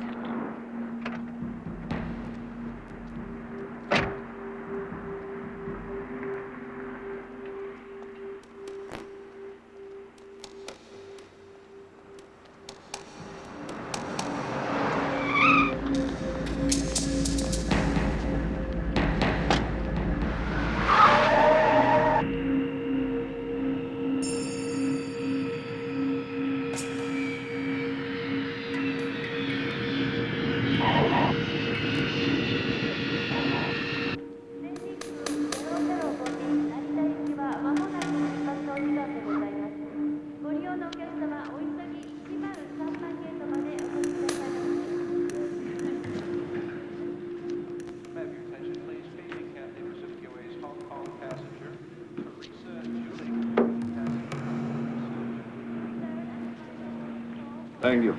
Thank you.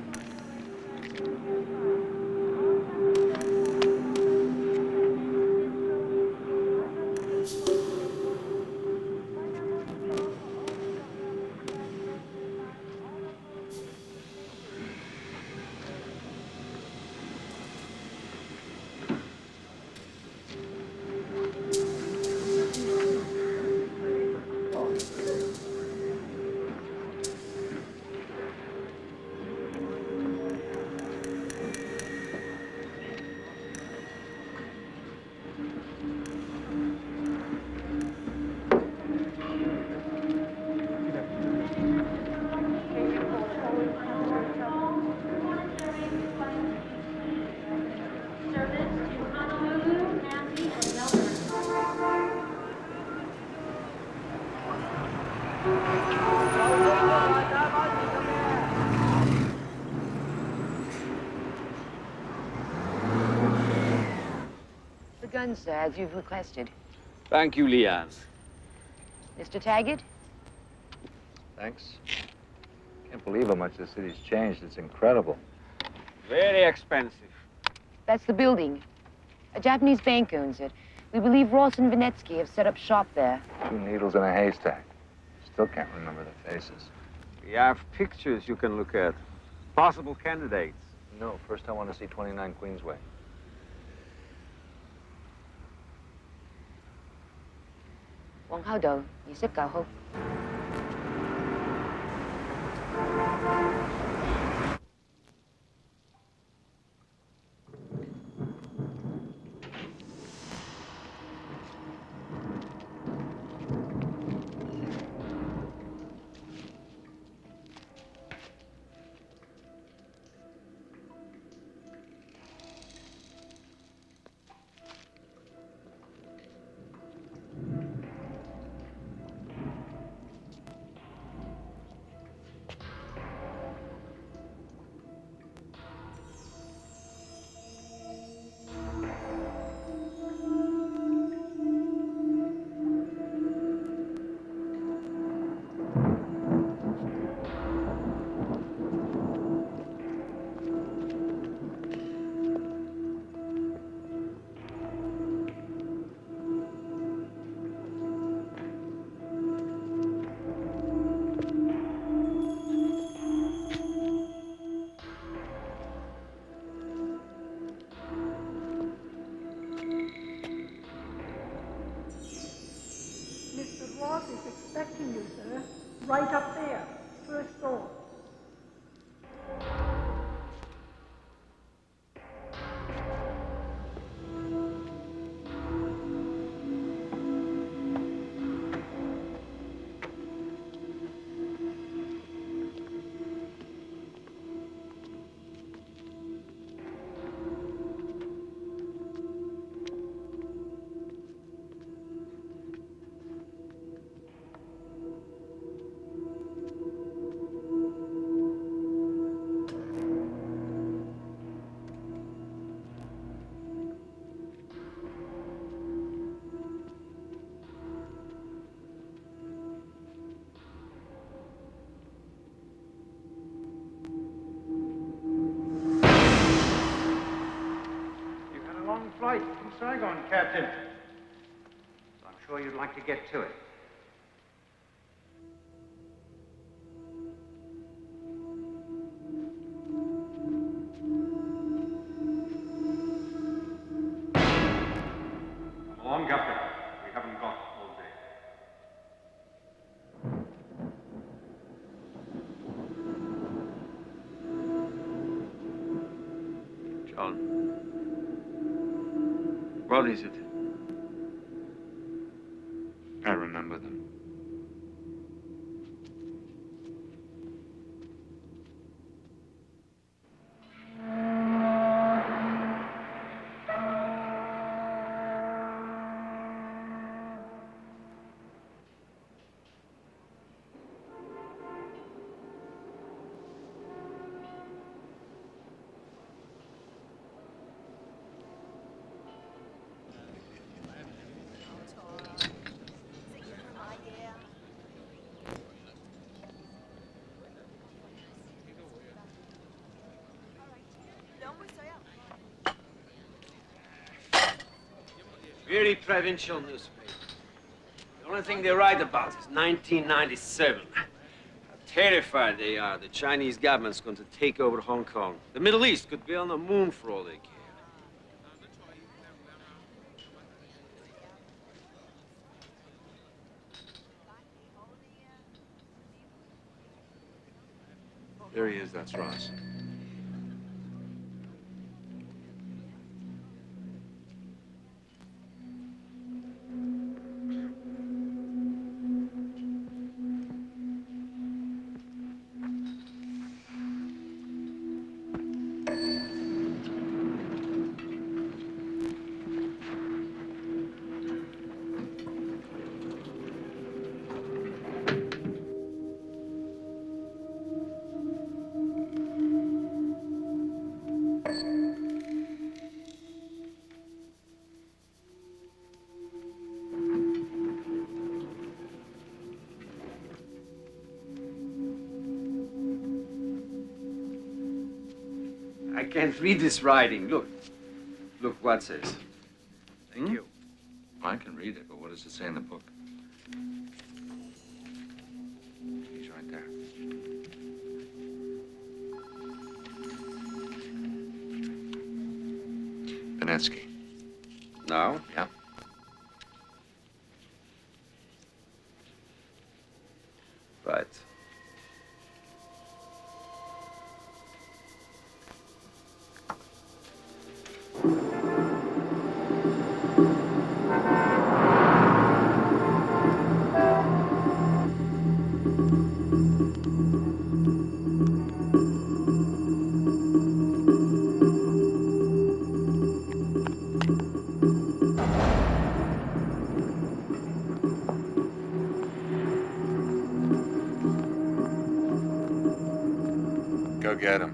done, sir, as you've requested. Thank you, Leanne. Mr. Tagget? Thanks. Can't believe how much the city's changed. It's incredible. Very expensive. That's the building. A Japanese bank owns it. We believe Ross and Vinetsky have set up shop there. Two needles in a haystack. Still can't remember the faces. We have pictures you can look at. Possible candidates. No, first I want to see 29 Queensway. Wong hao đầu, nhị xếp cao không? Mr. Ross is expecting you, sir. Right up there. First door. Flight from Saigon, Captain. So I'm sure you'd like to get to it. Come along, Captain. We haven't got all day. John. What is it? I remember them. Very provincial newspaper. The only thing they write about is 1997. How terrified they are. The Chinese government's going to take over Hong Kong. The Middle East could be on the moon for all they care. There he is, that's Ross. can't read this writing. Look. Look what it says. Thank you. I can read it, but what does it say in the book? He's right there. Venetsky. No? Yeah. Right. Go get him.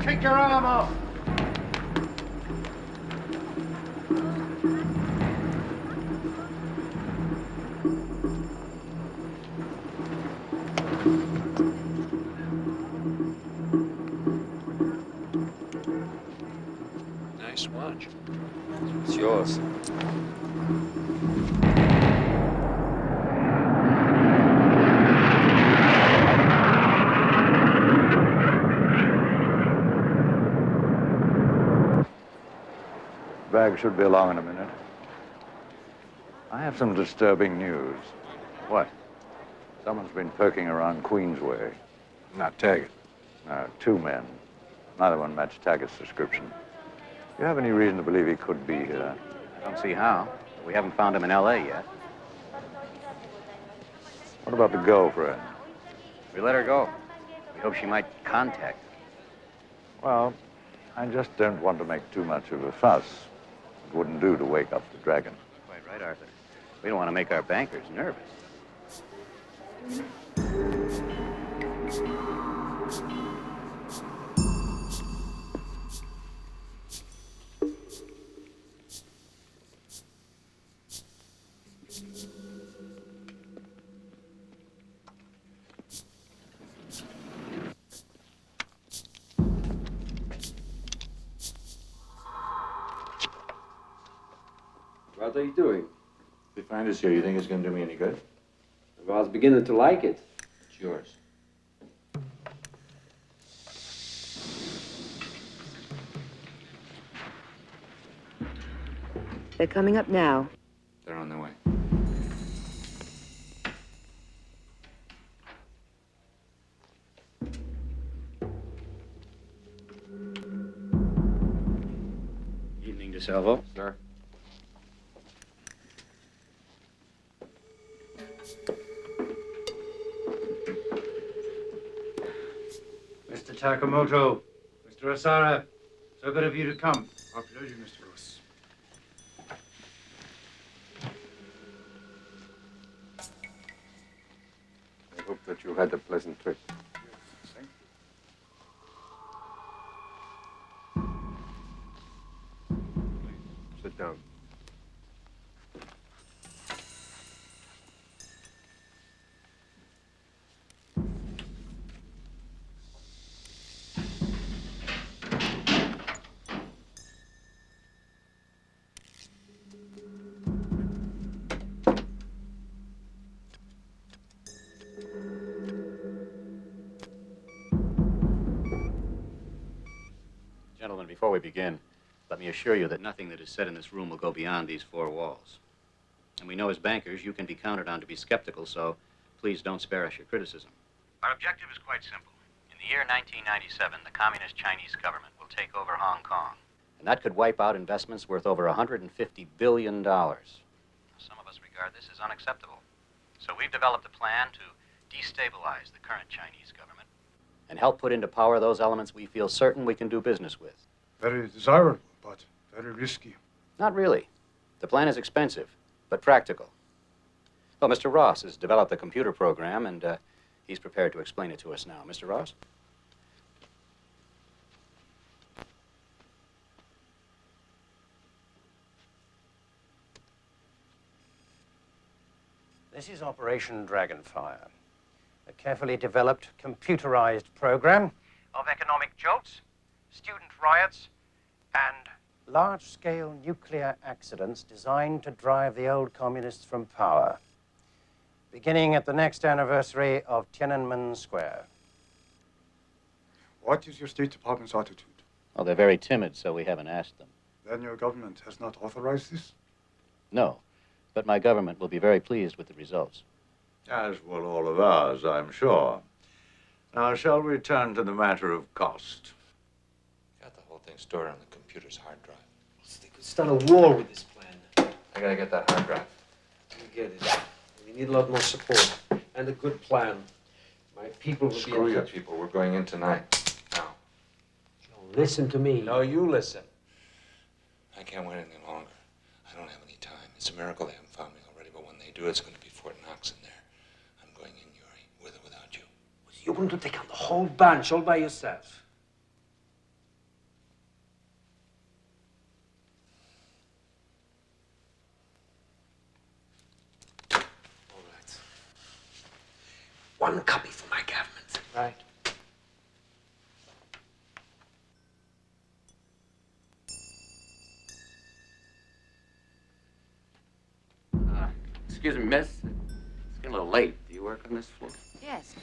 Take your arm off. Nice watch. It's yours. Bag should be along in a minute. I have some disturbing news. What? Someone's been poking around Queensway. Not Tagget. No, 2 men. Neither one matched Tagget's description. Do you have any reason to believe he could be here? I don't see how. We haven't found him in L.A. yet. What about the girlfriend? We let her go. We hope she might contact us. Well, I just don't want to make too much of a fuss. It wouldn't do to wake up the dragon. Quite right, Arthur. We don't want to make our bankers nervous. What are you doing? If they find us here, you think it's going to do me any good? I was beginning to like it. It's yours. They're coming up now. They're on their way. Evening, DeSalvo. Sir. Mr. Takamoto, Mr. Asara, so good of you to come. Our pleasure, Mr. Ross. I hope that you had a pleasant trip. Yes, thank you. Please, sit down. Gentlemen, before we begin, let me assure you that nothing that is said in this room will go beyond these 4 walls. And we know as bankers you can be counted on to be skeptical, so please don't spare us your criticism. Our objective is quite simple. In the year 1997, the Communist Chinese government will take over Hong Kong. And that could wipe out investments worth over $150 billion. Some of us regard this as unacceptable. So we've developed a plan to destabilize the current Chinese government. And help put into power those elements we feel certain we can do business with. Very desirable, but very risky. Not really. The plan is expensive, but practical. Well, Mr. Ross has developed the computer program, and he's prepared to explain it to us now. Mr. Ross? This is Operation Dragonfire, a carefully developed, computerized program of economic jolts, student riots, and large-scale nuclear accidents designed to drive the old communists from power, beginning at the next anniversary of Tiananmen Square. What is your State Department's attitude? Oh, they're very timid, so we haven't asked them. Then your government has not authorized this? No, but my government will be very pleased with the results. As will all of ours, I'm sure. Now, shall we turn to the matter of cost? Got the whole thing stored on the computer's hard drive. They could start a war with this plan. I gotta get that hard drive. You get it. We need a lot more support and a good plan. My people will be Screw in your touch. people. We're going in tonight. Now. Listen to me. No, you listen. I can't wait any longer. I don't have any time. It's a miracle they haven't found me already, but when they do, it's going to be Fort Knox in there. I'm going in, Yuri, with or without you. You're going to take on the whole bunch all by yourself. All right. One copy for my government. Right. Excuse me, miss. It's getting a little late. Do you work on this floor? Yes.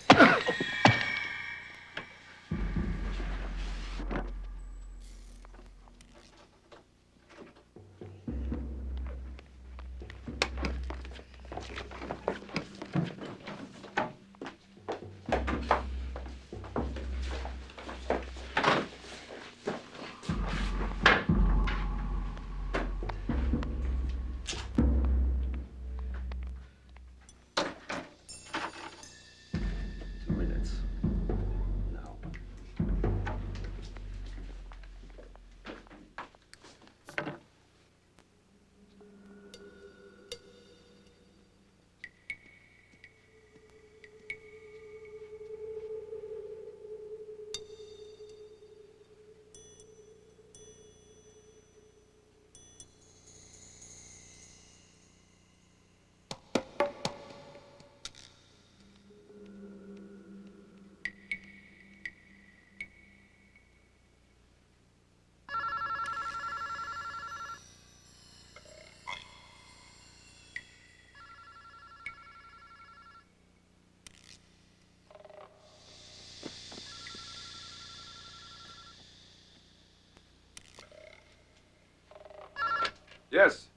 Yes.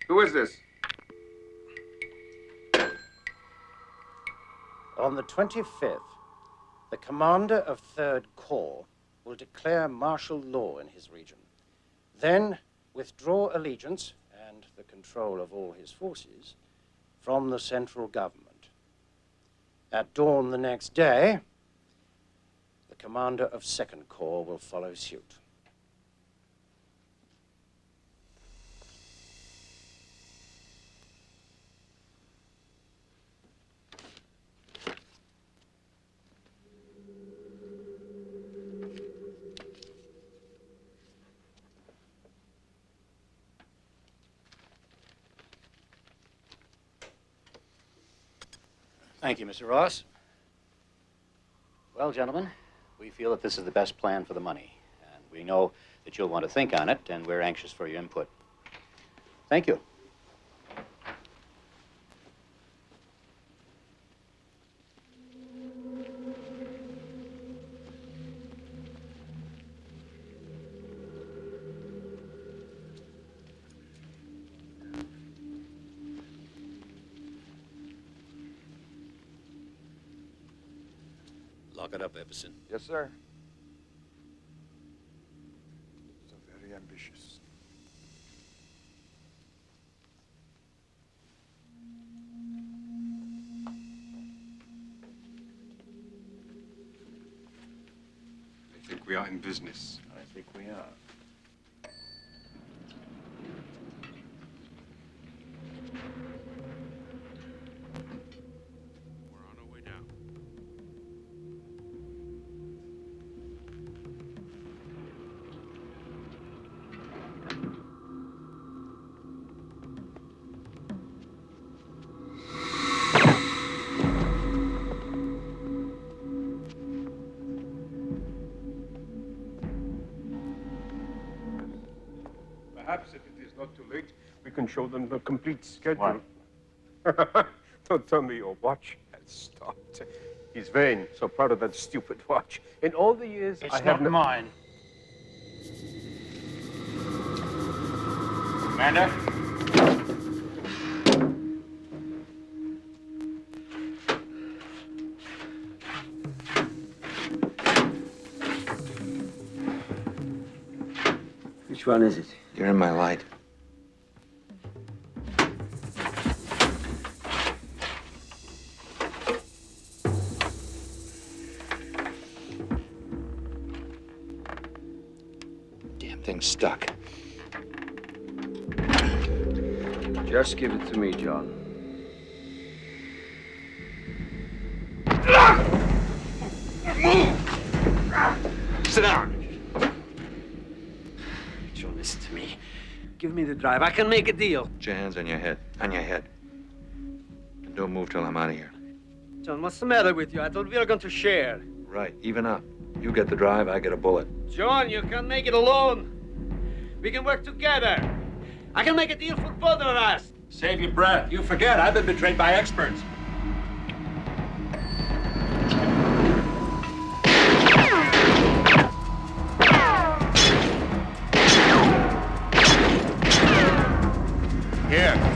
Who is this? On the 25th, the commander of 3rd Corps will declare martial law in his region. Then withdraw allegiance and the control of all his forces from the central government. At dawn the next day, the commander of 2nd Corps will follow suit. Thank you, Mr. Ross. Well, gentlemen, we feel that this is the best plan for the money. And we know that you'll want to think on it, and we're anxious for your input. Thank you. Lock it up, Epperson. Yes, sir. So very ambitious. I think we are in business. I think we are. We're on our way down. Perhaps if it is not too late, we can show them the complete schedule. Don't tell me your watch has stopped. He's vain, so proud of that stupid watch. In all the years I have not mine. Commander? Which one is it? You're in my light. Damn thing's stuck. Just give it to me, John. Sit down. John, listen to me. Give me the drive. I can make a deal. Put your hands on your head. On your head. And don't move till I'm out of here. John, what's the matter with you? I thought we were going to share. Right, even up. You get the drive, I get a bullet. John, you can't make it alone. We can work together. I can make a deal for both of us. Save your breath. You forget, I've been betrayed by experts. Here.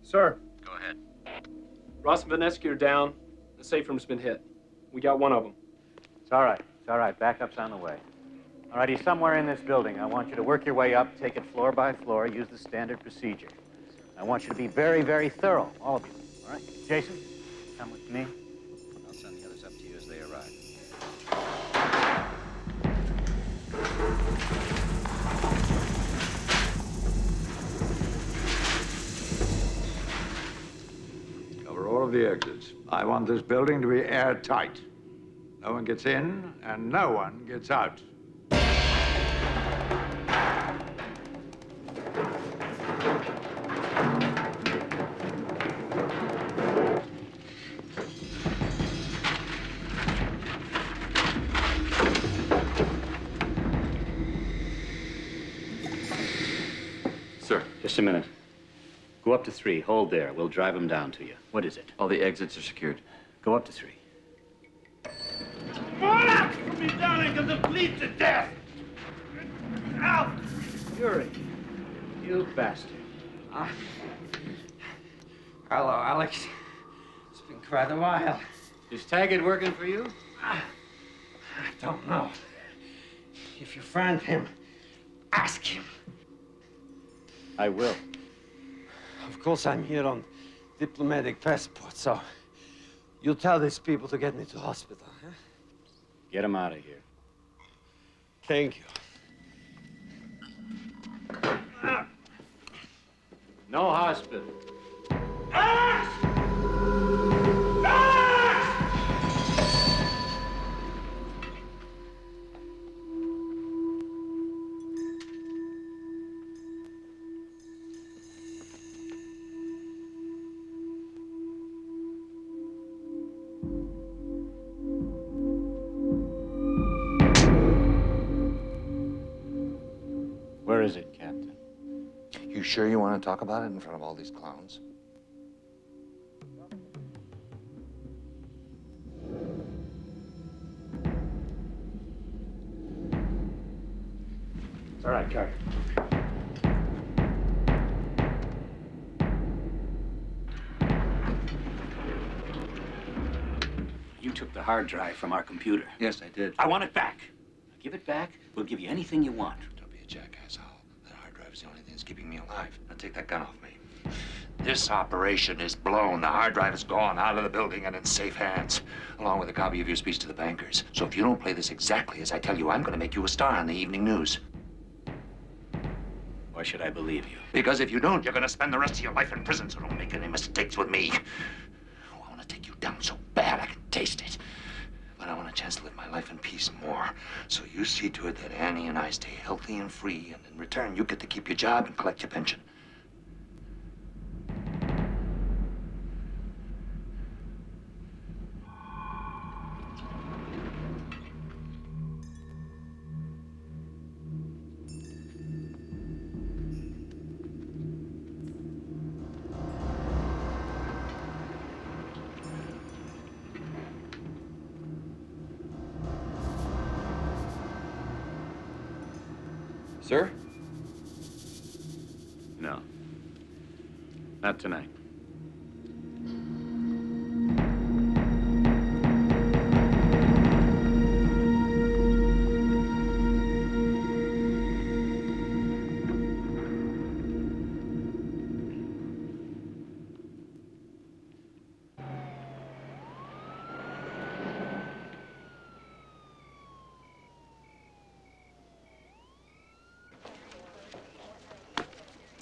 Sir. Go ahead. Ross and Vanetsky are down. The safe room's been hit. We got one of them. It's all right. It's all right. Backup's on the way. All right, he's somewhere in this building. I want you to work your way up, take it floor by floor, use the standard procedure. I want you to be very, very thorough, all of you. All right? Jason, come with me. I'll send the others up to you as they arrive. Cover all of the exits. I want this building to be airtight. No one gets in, and no one gets out. Sir. Just a minute. Go up to 3. Hold there. We'll drive them down to you. What is it? All the exits are secured. Go up to 3. Hora! Put me down and get them bleed to death! Out! Yuri, you bastard. Hello, Alex. It's been quite a while. Is Tagget working for you? I don't know. If you find him, ask him. I will. Of course, I'm here on diplomatic passport, so you'll tell these people to get me to hospital, huh? Get him out of here. Thank you. No hospital. You sure you want to talk about it in front of all these clowns? It's all right, Carter. You took the hard drive from our computer. Yes, I did. I want it back. Give it back. We'll give you anything you want. Don't be a jackass, Hal. That hard drive is the only thing that's keeping me alive. Now take that gun off me. This operation is blown. The hard drive is gone out of the building and in safe hands, along with a copy of your speech to the bankers. So if you don't play this exactly as I tell you, I'm going to make you a star on the evening news. Why should I believe you? Because if you don't, you're going to spend the rest of your life in prison, so don't make any mistakes with me. Oh, I want to take you down so bad I can taste it. But I want a chance to live my life in peace more. So you see to it that Annie and I stay healthy and free, and in return, you get to keep your job and collect your pension. Sir? No. Not tonight.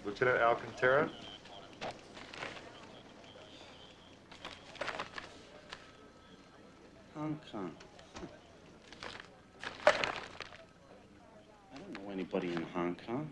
Lieutenant Alcantara? Hong Kong. I don't know anybody in Hong Kong.